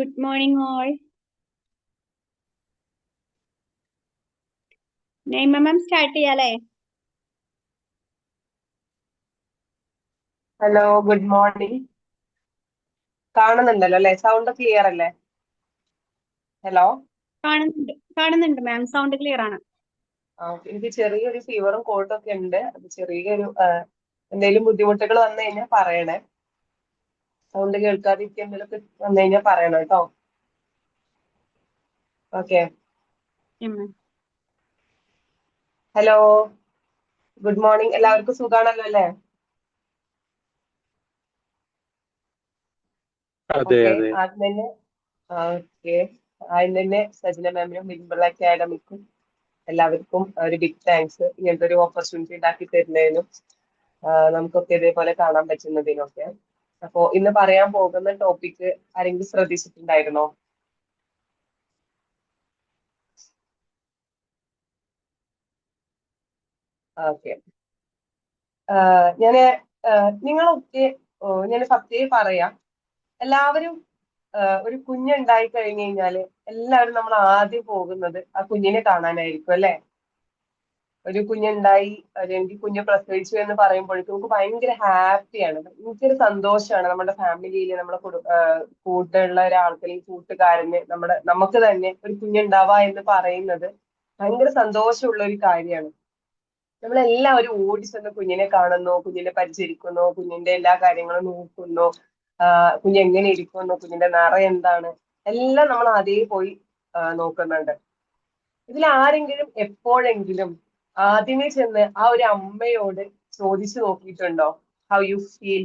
Good morning, all. Naima ma'am start ചെയ്യാലേ? Hello, good morning. കാണുന്നുണ്ടല്ലോ അല്ലെ? സൗണ്ട് ക്ലിയർ അല്ലേ? ഹലോ. കാണുന്നുണ്ട് മാം, സൗണ്ട് ക്ലിയർ ആണ്. എനിക്ക് ചെറിയൊരു ഫീവറും കോൾഡും ഒക്കെ ഉണ്ട്. അത് ചെറിയൊരു എന്തെങ്കിലും ബുദ്ധിമുട്ടുകൾ വന്നു കഴിഞ്ഞാൽ പറയണേ. സൗണ്ട് കേൾക്കാതിരിക്കുക എന്തെങ്കിലുമൊക്കെ വന്നു കഴിഞ്ഞാൽ പറയണം കേട്ടോ. ഓക്കെ. Hello, good morning. എല്ലാവർക്കും സുഖാണല്ലോ അല്ലേ? അതെ ഓക്കെ. അതെ ആദ്യം തന്നെ ഓക്കെ ആദ്യം തന്നെ സജന മാമിനും വിൻബിൾ അക്കാഡമിക്കും എല്ലാവർക്കും ഒരു ബിഗ് താങ്ക്സ്. ഇങ്ങനത്തെ ഒരു ഓപ്പർച്യൂണിറ്റി ഉണ്ടാക്കി തരുന്നതിനും നമുക്കൊക്കെ ഇതേപോലെ കാണാൻ പറ്റുന്നതിനൊക്കെ. അപ്പോ ഇന്ന് പറയാൻ പോകുന്ന ടോപ്പിക്ക് ആരെങ്കിലും ശ്രദ്ധിച്ചിട്ടുണ്ടായിരുന്നോ? ഓക്കെ. ഞാന് നിങ്ങളൊക്കെ ഞാൻ ഫസ്റ്റേ പറയാം. എല്ലാവരും ഒരു കുഞ്ഞുണ്ടായി കഴിഞ്ഞു കഴിഞ്ഞാല് എല്ലാവരും നമ്മൾ ആദ്യം പോകുന്നത് ആ കുഞ്ഞിനെ കാണാനായിരിക്കും അല്ലെ? ഒരു കുഞ്ഞുണ്ടായി അല്ലെങ്കിൽ കുഞ്ഞ് പ്രസവിച്ചു എന്ന് പറയുമ്പോഴേക്കും നമുക്ക് ഭയങ്കര ഹാപ്പിയാണ്, ഭയങ്കര സന്തോഷമാണ്. നമ്മുടെ ഫാമിലിയിൽ നമ്മുടെ കൂട്ടുള്ള ഒരാൾക്ക് അല്ലെങ്കിൽ കൂട്ടുകാരന് നമുക്ക് തന്നെ ഒരു കുഞ്ഞുണ്ടാവുക എന്ന് പറയുന്നത് ഭയങ്കര സന്തോഷമുള്ള ഒരു കാര്യമാണ്. നമ്മളെല്ലാവരും ഓടി ചെന്ന് കുഞ്ഞിനെ കാണുന്നു, കുഞ്ഞിനെ പരിചരിക്കുന്നു, കുഞ്ഞിന്റെ എല്ലാ കാര്യങ്ങളും നോക്കുന്നു, കുഞ്ഞ് എങ്ങനെ ഇരിക്കുന്നു, കുഞ്ഞിന്റെ നിറം എന്താണ്, എല്ലാം നമ്മൾ അതേ പോയി നോക്കുന്നുണ്ട്. ഇതിൽ ആരെങ്കിലും എപ്പോഴെങ്കിലും ആദ്യമേ ചെന്ന് ആ ഒരു അമ്മയോട് ചോദിച്ചു നോക്കിയിട്ടുണ്ടോ? How you feel?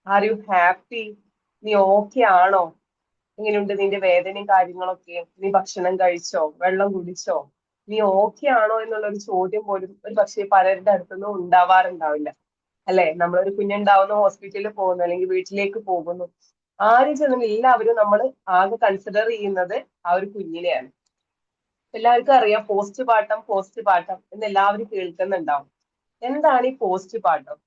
Are you happy? നീ ഓക്കെ ആണോ? എങ്ങനെയുണ്ട് നിന്റെ വേദനയും കാര്യങ്ങളൊക്കെ? നീ ഭക്ഷണം കഴിച്ചോ? വെള്ളം കുടിച്ചോ? നീ ഓക്കെ ആണോ എന്നുള്ള ഒരു ചോദ്യം പോലും ഒരു പക്ഷേ പലരുടെ അടുത്തൊന്നും ഉണ്ടാവാറുണ്ടാവില്ല അല്ലെ? നമ്മളൊരു കുഞ്ഞുണ്ടാവുന്നു, ഹോസ്പിറ്റലിൽ പോകുന്നു, അല്ലെങ്കിൽ വീട്ടിലേക്ക് പോകുന്നു, ആരും ചെന്നും എല്ലാവരും നമ്മൾ ആകെ കൺസിഡർ ചെയ്യുന്നത് ആ ഒരു കുഞ്ഞിനെയാണ്. എല്ലാവർക്കും അറിയാം പോസ്റ്റ് പാർട്ടം, പോസ്റ്റ് പാർട്ടം എന്ന് എല്ലാവരും കേൾക്കുന്നുണ്ടാവും. എന്താണ് ഈ പോസ്റ്റ് പാർട്ടം?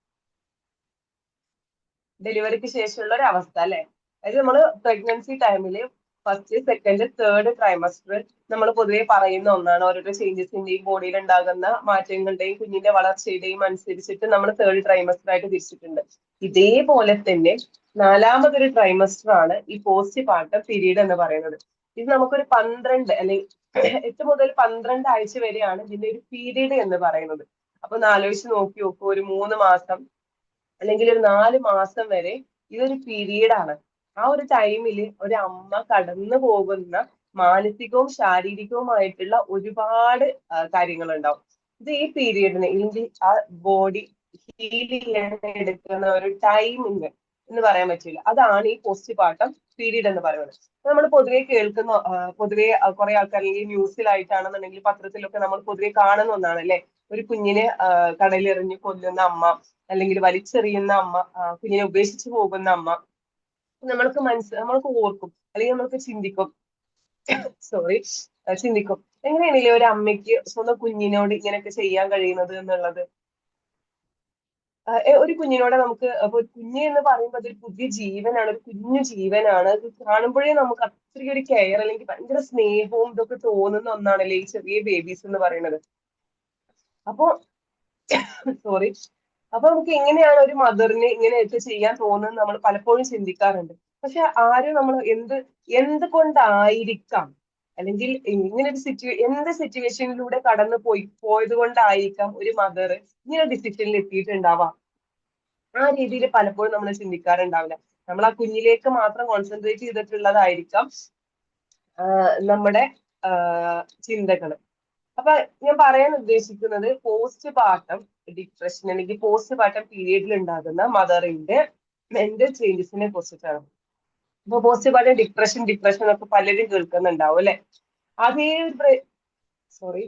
ഡെലിവറിക്ക് ശേഷമുള്ള ഒരു അവസ്ഥ അല്ലെ? അതായത് നമ്മൾ പ്രഗ്നൻസി ടൈമില് ഫസ്റ്റ്, സെക്കൻഡ്, തേർഡ് ട്രൈമസ്റ്റർ നമ്മൾ പൊതുവെ പറയുന്ന ഒന്നാണ്. ഓരോരോ ചേഞ്ചസിന്റെയും ബോഡിയിൽ ഉണ്ടാകുന്ന മാറ്റങ്ങളുടെയും കുഞ്ഞിന്റെ വളർച്ചയുടെയും അനുസരിച്ചിട്ട് നമ്മൾ തേർഡ് ട്രൈമസ്റ്റർ ആയിട്ട് തിരിച്ചിട്ടുണ്ട്. ഇതേപോലെ തന്നെ നാലാമതൊരു ട്രൈമസ്റ്റർ ആണ് ഈ പോസ്റ്റ് പാർട്ടം പീരീഡ് എന്ന് പറയുന്നത്. ഇത് നമുക്കൊരു 12 അല്ലെങ്കിൽ 8 മുതൽ 12 ആഴ്ച വരെയാണ് ഇതിന്റെ ഒരു പീരീഡ് എന്ന് പറയുന്നത്. അപ്പൊ ഒന്ന് ആലോചിച്ച് നോക്കി നോക്കൂ, ഒരു 3 മാസം അല്ലെങ്കിൽ ഒരു 4 മാസം വരെ ഇതൊരു പീരീഡ് ആണ്. ആ ഒരു ടൈമിൽ ഒരു അമ്മ കടന്നു പോകുന്ന മാനസികവും ശാരീരികവുമായിട്ടുള്ള ഒരുപാട് കാര്യങ്ങൾ ഉണ്ടാവും. ഇത് ഈ പീരീഡിന് ഇല്ലെങ്കിൽ ആ ബോഡി ഹീൽ ചെയ്യാൻ എടുക്കുന്ന ഒരു ടൈമിങ് എന്ന് പറയാൻ പറ്റില്ല. അതാണ് ഈ പോസ്റ്റ് പാർട്ടം പീരീഡ് എന്ന് പറയുന്നത്. നമ്മൾ പൊതുവെ കേൾക്കുന്ന പൊതുവെ കുറെ ആൾക്കാർ ഈ ന്യൂസിലായിട്ടാണെന്നുണ്ടെങ്കിൽ പത്രത്തിലൊക്കെ നമ്മൾ പൊതുവെ കാണുന്ന ഒന്നാണ് അല്ലെ? ഒരു കുഞ്ഞിനെ കടലിലെറിഞ്ഞ് കൊല്ലുന്ന അമ്മ, അല്ലെങ്കിൽ വലിച്ചെറിയുന്ന അമ്മ, കുഞ്ഞിനെ ഉപേക്ഷിച്ച് പോകുന്ന അമ്മ. നമ്മൾക്ക് ഓർക്കും അല്ലെങ്കിൽ നമ്മൾക്ക് ചിന്തിക്കും, സോറി, ചിന്തിക്കും എങ്ങനെയാണല്ലേ ഒരു അമ്മയ്ക്ക് സ്വന്തം കുഞ്ഞിനോട് ഇങ്ങനെയൊക്കെ ചെയ്യാൻ കഴിയുന്നത് എന്നുള്ളത്. ഒരു കുഞ്ഞിനോട് നമുക്ക് അപ്പൊ കുഞ്ഞ് എന്ന് പറയുമ്പോൾ അതൊരു പുതിയ ജീവനാണ്, ഒരു കുഞ്ഞു ജീവനാണ്. അത് കാണുമ്പോഴേ നമുക്ക് അത്രയും ഒരു കെയർ അല്ലെങ്കിൽ ഭയങ്കര സ്നേഹവും ഇതൊക്കെ തോന്നുന്ന ഒന്നാണല്ലേ ഈ ചെറിയ ബേബീസ് എന്ന് പറയുന്നത്. അപ്പൊ സോറി, അപ്പൊ നമുക്ക് എങ്ങനെയാണ് ഒരു മദറിന് ഇങ്ങനെയൊക്കെ ചെയ്യാൻ തോന്നുന്നത് നമ്മൾ പലപ്പോഴും ചിന്തിക്കാറുണ്ട്. പക്ഷെ ആരും നമ്മൾ എന്തുകൊണ്ടായിരിക്കാം, അല്ലെങ്കിൽ ഇങ്ങനെ ഒരു എന്ത് സിറ്റുവേഷനിലൂടെ കടന്നു പോയത് കൊണ്ടായിരിക്കാം ഒരു മദർ ഇങ്ങനെ ഡിസിഷനിൽ എത്തിയിട്ടുണ്ടാവാം. ആ രീതിയിൽ പലപ്പോഴും നമ്മൾ ചിന്തിക്കാറുണ്ടാവില്ല. നമ്മൾ ആ കുഞ്ഞിലേക്ക് മാത്രം കോൺസെൻട്രേറ്റ് ചെയ്തിട്ടുള്ളതായിരിക്കാം നമ്മുടെ ചിന്തകൾ. അപ്പൊ ഞാൻ പറയാൻ ഉദ്ദേശിക്കുന്നത് പോസ്റ്റ് പാർട്ടം ഡിപ്രഷൻ അല്ലെങ്കിൽ പോസ്റ്റ് പാർട്ടം പീരീഡിൽ ഉണ്ടാകുന്ന മദറിന്റെ മെന്റൽ ചേഞ്ചസിനെ കുറിച്ചിട്ടാണ്. അപ്പൊ പോസ്റ്റ് പാർട്ടം ഡിപ്രഷൻ ഒക്കെ പലരും കേൾക്കുന്നുണ്ടാവും അല്ലെ? അതേ ഒരു സോറി,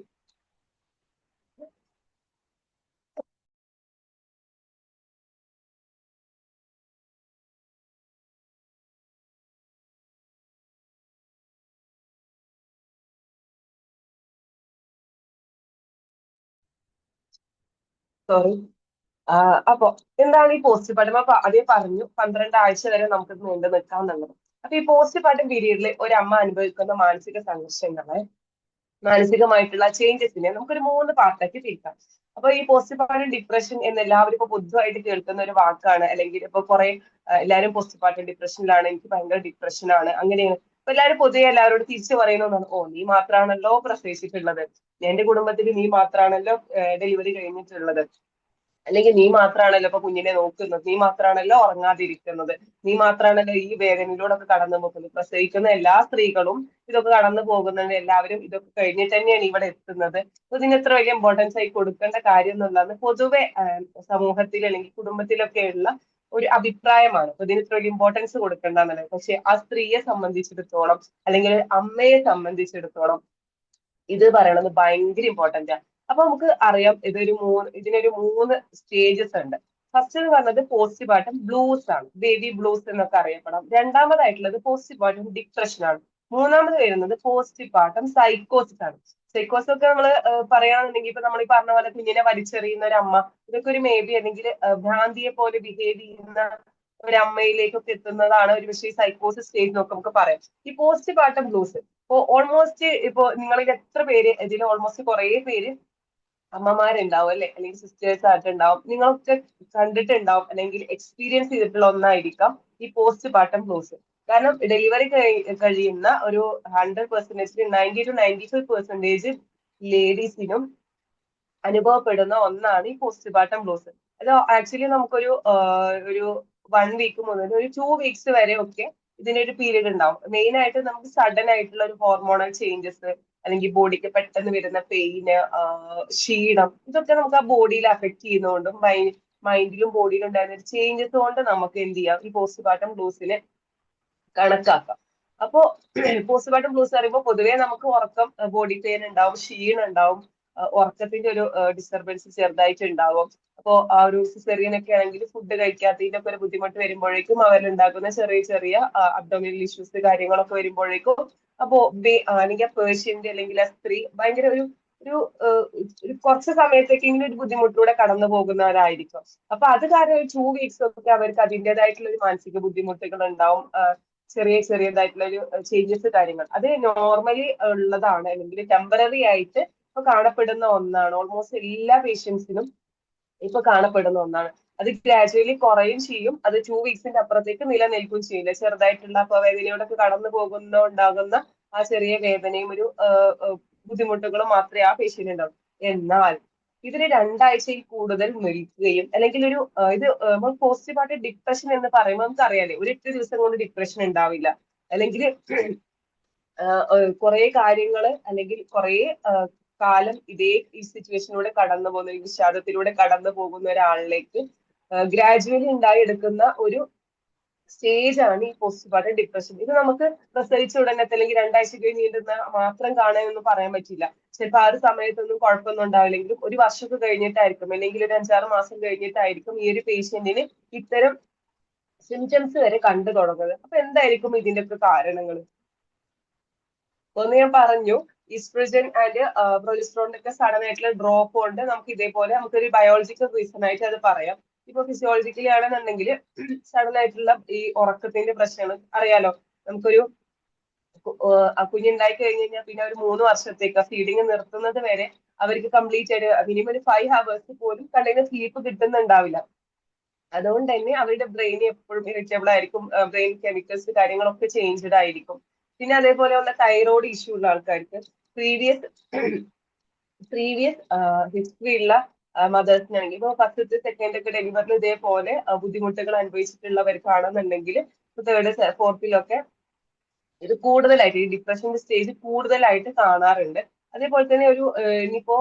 സോറി. അപ്പൊ എന്താണ് ഈ പോസ്റ്റ് പാർട്ടം? അപ്പൊ അതേ പറഞ്ഞു 12 ആഴ്ച വരെ നമുക്ക് നീണ്ടു നിൽക്കാം എന്നുള്ളത്. അപ്പൊ ഈ പോസ്റ്റ് പാർട്ടം പീരീഡിൽ ഒരു അമ്മ അനുഭവിക്കുന്ന മാനസിക സംഘർഷങ്ങളെ, മാനസികമായിട്ടുള്ള ചേഞ്ചസിനെ നമുക്കൊരു 3 പാർട്ടാക്കി തിരിക്കാം. അപ്പൊ ഈ പോസ്റ്റ്പാർട്ടം ഡിപ്രഷൻ എന്ന് എല്ലാവരും ഇപ്പൊ പൊതുവായിട്ട് കേൾക്കുന്ന ഒരു വാക്കാണ്. അല്ലെങ്കിൽ ഇപ്പൊ കുറെ എല്ലാവരും പോസ്റ്റ്പാർട്ടം ഡിപ്രഷനിലാണ്, എനിക്ക് ഭയങ്കര ഡിപ്രഷനാണ്, അങ്ങനെയാണ്. അപ്പൊ എല്ലാവരും പൊതുവെ എല്ലാവരോടും തിരിച്ചു പറയുന്നതാണ്, ഓ നീ മാത്രമാണല്ലോ പ്രസവിച്ചിട്ടുള്ളത്, എന്റെ കുടുംബത്തിൽ നീ മാത്രമാണല്ലോ ഡെലിവറി കഴിഞ്ഞിട്ടുള്ളത്, അല്ലെങ്കിൽ നീ മാത്രമാണല്ലോ ഇപ്പൊ കുഞ്ഞിനെ നോക്കുന്നത്, നീ മാത്രമാണല്ലോ ഉറങ്ങാതിരിക്കുന്നത്, നീ മാത്രമാണല്ലോ ഈ വേദനയിലൂടെ കടന്നു പോകുന്നത്. പ്രസവിക്കുന്ന എല്ലാ സ്ത്രീകളും ഇതൊക്കെ കടന്നു പോകുന്നത്, എല്ലാവരും ഇതൊക്കെ കഴിഞ്ഞിട്ട് തന്നെയാണ് ഇവിടെ എത്തുന്നത്. അപ്പൊ ഇതിന് ഇത്ര വലിയ ഇമ്പോർട്ടൻസ് ആയി കൊടുക്കേണ്ട കാര്യം എന്നുള്ളത് പൊതുവെ സമൂഹത്തിൽ അല്ലെങ്കിൽ കുടുംബത്തിലൊക്കെയുള്ള ഒരു അഭിപ്രായമാണ്. അപ്പൊ ഇതിന് ഇത്ര വലിയ ഇമ്പോർട്ടൻസ് കൊടുക്കേണ്ടെന്നുള്ളത്. പക്ഷെ ആ സ്ത്രീയെ സംബന്ധിച്ചിടത്തോളം അല്ലെങ്കിൽ അമ്മയെ സംബന്ധിച്ചിടത്തോളം ഇത് പറയണത് ഭയങ്കര ഇമ്പോർട്ടന്റ് ആണ്. അപ്പൊ നമുക്ക് അറിയാം ഇതിനൊരു 3 സ്റ്റേജസ് ഉണ്ട്. ഫസ്റ്റ് എന്ന് പറഞ്ഞത് പോസ്റ്റ്പാർട്ടം ബ്ലൂസ് ആണ്, ബേബി ബ്ലൂസ് എന്നൊക്കെ അറിയപ്പെടാം. രണ്ടാമതായിട്ടുള്ളത് പോസ്റ്റ്പാർട്ടം ഡിപ്രഷൻ ആണ്. മൂന്നാമത് വരുന്നത് പോസ്റ്റ്പാർട്ടം സൈക്കോസിസ് ആണ്. സൈക്കോസിസ് ഒക്കെ നമ്മൾ പറയുകയാണെന്നുണ്ടെങ്കിൽ ഇപ്പൊ നമ്മൾ ഈ പറഞ്ഞ പോലെ കുഞ്ഞിനെ വലിച്ചെറിയുന്ന ഒരു അമ്മ, ഇതൊക്കെ ഒരു മേ ബി അല്ലെങ്കിൽ ഭ്രാന്തിയെ പോലെ ബിഹേവ് ചെയ്യുന്ന ഒരു അമ്മയിലേക്കൊക്കെ എത്തുന്നതാണ് ഒരു പക്ഷേ ഈ സൈക്കോസിസ് സ്റ്റേജ് എന്നൊക്കെ നമുക്ക് പറയാം. ഈ പോസ്റ്റ്പാർട്ടം ബ്ലൂസ് ഇപ്പൊ ഓൾമോസ്റ്റ് ഇപ്പൊ നിങ്ങളിൽ എത്ര പേര്, ഇതിൽ ഓൾമോസ്റ്റ് കുറെ പേര് അമ്മമാരുണ്ടാവും അല്ലെ, അല്ലെങ്കിൽ സിസ്റ്റേഴ്സ് ആയിട്ടുണ്ടാവും, നിങ്ങളൊക്കെ കണ്ടിട്ടുണ്ടാവും അല്ലെങ്കിൽ എക്സ്പീരിയൻസ് ചെയ്തിട്ടുള്ള ഒന്നായിരിക്കാം ഈ പോസ്റ്റ്പാർട്ടം ബ്ലൂസ്. കാരണം ഡെലിവറി കഴിയുന്ന ഒരു 100%, 90 to 95% ലേഡീസിനും അനുഭവപ്പെടുന്ന ഒന്നാണ് ഈ പോസ്റ്റ്പാർട്ടം ബ്ലൂസ്. അത് ആക്ച്വലി നമുക്കൊരു ഒരു 1 വീക്ക് മുതൽ ഒരു 2 വീക്സ് വരെ ഒക്കെ ഇതിനൊരു പീരീഡ് ഉണ്ടാവും. മെയിൻ ആയിട്ട് നമുക്ക് സഡൻ ആയിട്ടുള്ള ഒരു ഹോർമോണൽ ചേഞ്ചസ്, അല്ലെങ്കിൽ ബോഡിക്ക് പെട്ടെന്ന് വരുന്ന പെയിന്, ക്ഷീണം, ഇതൊക്കെ നമുക്ക് ആ ബോഡിയിൽ അഫക്ട് ചെയ്യുന്നതുകൊണ്ടും മൈൻഡിലും ബോഡിയിലും ഉണ്ടായിരുന്ന ഒരു ചേഞ്ചസ് കൊണ്ട് നമുക്ക് എന്ത് ചെയ്യാം, ഈ പോസ്റ്റ്പാർട്ടം ബ്ലൂസിനെ കണക്കാക്കാം. അപ്പോ പോസ്റ്റ്പാർട്ടം ബ്ലൂസ് പറയുമ്പോൾ പൊതുവേ നമുക്ക് ഉറക്കം, ബോഡി പെയിൻ ഉണ്ടാവും, ക്ഷീണം ഉണ്ടാവും, ഉറക്കത്തിന്റെ ഒരു ഡിസ്റ്റർബൻസ് ചെറുതായിട്ട് ഉണ്ടാവും. അപ്പോ ആ ഒരു സിസേറിയൻ ഒക്കെ ആണെങ്കിൽ ഫുഡ് കഴിക്കാത്തതിന്റെ ഒരു ബുദ്ധിമുട്ട് വരുമ്പോഴേക്കും അവരുണ്ടാക്കുന്ന ചെറിയ ചെറിയ അബ്ഡോമിനൽ ഇഷ്യൂസ് കാര്യങ്ങളൊക്കെ വരുമ്പോഴേക്കും അപ്പോ അല്ലെങ്കിൽ ആ പേഷ്യന്റ് അല്ലെങ്കിൽ ആ സ്ത്രീ ഭയങ്കര ഒരു ഒരു ഒരു കുറച്ച് സമയത്തേക്കെങ്കിലും ഒരു ബുദ്ധിമുട്ടിലൂടെ കടന്നു പോകുന്നവരായിരിക്കും. അപ്പൊ അത് കാരണം ഒരു 2 വീക്സ് ഒക്കെ അവർക്ക് അതിൻ്റെതായിട്ടുള്ള ഒരു മാനസിക ബുദ്ധിമുട്ടുകൾ ഉണ്ടാവും, ചെറിയ ചെറിയതായിട്ടുള്ള ഒരു ചേഞ്ചസ് കാര്യങ്ങൾ. അത് നോർമലി ഉള്ളതാണ്, അല്ലെങ്കിൽ ടെമ്പററി ആയിട്ട് ഇപ്പൊ കാണപ്പെടുന്ന ഒന്നാണ്. ഓൾമോസ്റ്റ് എല്ലാ പേഷ്യൻസിനും ഇപ്പൊ കാണപ്പെടുന്ന ഒന്നാണ്. അത് ഗ്രാജുവലി കുറയും ചെയ്യും, അത് 2 വീക്സിന്റെ അപ്പുറത്തേക്ക് നിലനിൽക്കുകയും ചെയ്യില്ല. ചെറുതായിട്ടുള്ള വേദനയോടൊക്കെ കടന്നു ഉണ്ടാകുന്ന ആ ചെറിയ വേദനയും ഒരു ബുദ്ധിമുട്ടുകളും മാത്രമേ ആ പേഷ്യന്റ് ഉണ്ടാവും. എന്നാൽ ഇതിന് 2 ആഴ്ചയിൽ കൂടുതൽ നിൽക്കുകയും, അല്ലെങ്കിൽ ഒരു ഇത് പോസ്റ്റ്പാർട്ടം ഡിപ്രഷൻ എന്ന് പറയുമ്പോൾ നമുക്ക് അറിയാലേ, ഒരു 8 ദിവസം കൊണ്ട് ഡിപ്രഷൻ ഉണ്ടാവില്ല. അല്ലെങ്കിൽ കുറെ കാര്യങ്ങള് അല്ലെങ്കിൽ കുറെ കാലം ഇതേ ഈ സിറ്റുവേഷനിലൂടെ കടന്നു പോകുന്ന, ഈ വിഷാദത്തിലൂടെ കടന്നു പോകുന്ന ഒരാളിലേക്ക് ഗ്രാജുവലി ഉണ്ടായെടുക്കുന്ന ഒരു സ്റ്റേജ് ആണ് ഈ പോസ്റ്റ്പാർട്ടം ഡിപ്രഷൻ. ഇത് നമുക്ക് പ്രസവിച്ച ഉടനത്തെ അല്ലെങ്കിൽ 2 ആഴ്ച കഴിഞ്ഞ് നീണ്ടുന്ന മാത്രം കാണാനൊന്നും പറയാൻ പറ്റില്ല. ചിലപ്പോൾ ആ ഒരു സമയത്തൊന്നും കുഴപ്പമൊന്നും ഉണ്ടാവില്ലെങ്കിലും ഒരു വർഷമൊക്കെ കഴിഞ്ഞിട്ടായിരിക്കും, അല്ലെങ്കിൽ ഒരു 5-6 മാസം കഴിഞ്ഞിട്ടായിരിക്കും ഈ ഒരു പേഷ്യന്റിന് ഇത്തരം സിംറ്റംസ് വരെ കണ്ടു തുടങ്ങുന്നത്. അപ്പൊ എന്തായിരിക്കും ഇതിന്റെയൊക്കെ കാരണങ്ങൾ? ഒന്ന് ഞാൻ പറഞ്ഞു, ഈസ്ട്രജൻ ആൻഡ് പ്രൊജസ്ട്രോണിന്റെ ഒക്കെ സഡൻ ആയിട്ടുള്ള ഡ്രോപ്പ് കൊണ്ട് നമുക്ക് ഇതേപോലെ നമുക്കൊരു ബയോളജിക്കൽ റീസൺ ആയിട്ട് അത് പറയാം. ഇപ്പൊ ഫിസിയോളജിക്കലി ആണെന്നുണ്ടെങ്കിൽ സഡൻ ആയിട്ടുള്ള ഈ ഉറക്കത്തിന്റെ പ്രശ്നങ്ങൾ അറിയാലോ. നമുക്കൊരു കുഞ്ഞുണ്ടായി കഴിഞ്ഞ് കഴിഞ്ഞാൽ പിന്നെ ഒരു 3 വർഷത്തേക്ക് ഫീഡിങ് നിർത്തുന്നത് വരെ അവർക്ക് കംപ്ലീറ്റ് ആയിട്ട് മിനിമം ഒരു 5 hours പോലും കണ്ടിന്യൂസ് സ്ലീപ്പ് കിട്ടുന്നുണ്ടാവില്ല. അതുകൊണ്ട് തന്നെ അവരുടെ ബ്രെയിൻ എപ്പോഴും ഇറിറ്റബിൾ ആയിരിക്കും, ബ്രെയിൻ കെമിക്കൽസ് കാര്യങ്ങളൊക്കെ ചേഞ്ച്ഡ് ആയിരിക്കും. പിന്നെ അതേപോലെ ഉള്ള തൈറോയ്ഡ് ഇഷ്യൂ ഉള്ള ആൾക്കാർക്ക്, പ്രീവിയസ് പ്രീവിയസ് ഹിസ്റ്ററി ഉള്ള മദേഴ്സിനാണെങ്കിൽ ഇപ്പോൾ ഫസ്റ്റത്തെ സെക്കൻഡ് ഒക്കെ ഡെലിവറിൽ ഇതേപോലെ ബുദ്ധിമുട്ടുകൾ അനുഭവിച്ചിട്ടുള്ളവർക്കാണെന്നുണ്ടെങ്കിൽ തേർഡ് ഫോർത്തിലൊക്കെ ഇത് കൂടുതലായിട്ട് ഈ ഡിപ്രഷന്റെ സ്റ്റേജ് കൂടുതലായിട്ട് കാണാറുണ്ട്. അതേപോലെ തന്നെ ഒരു ഇനിയിപ്പോ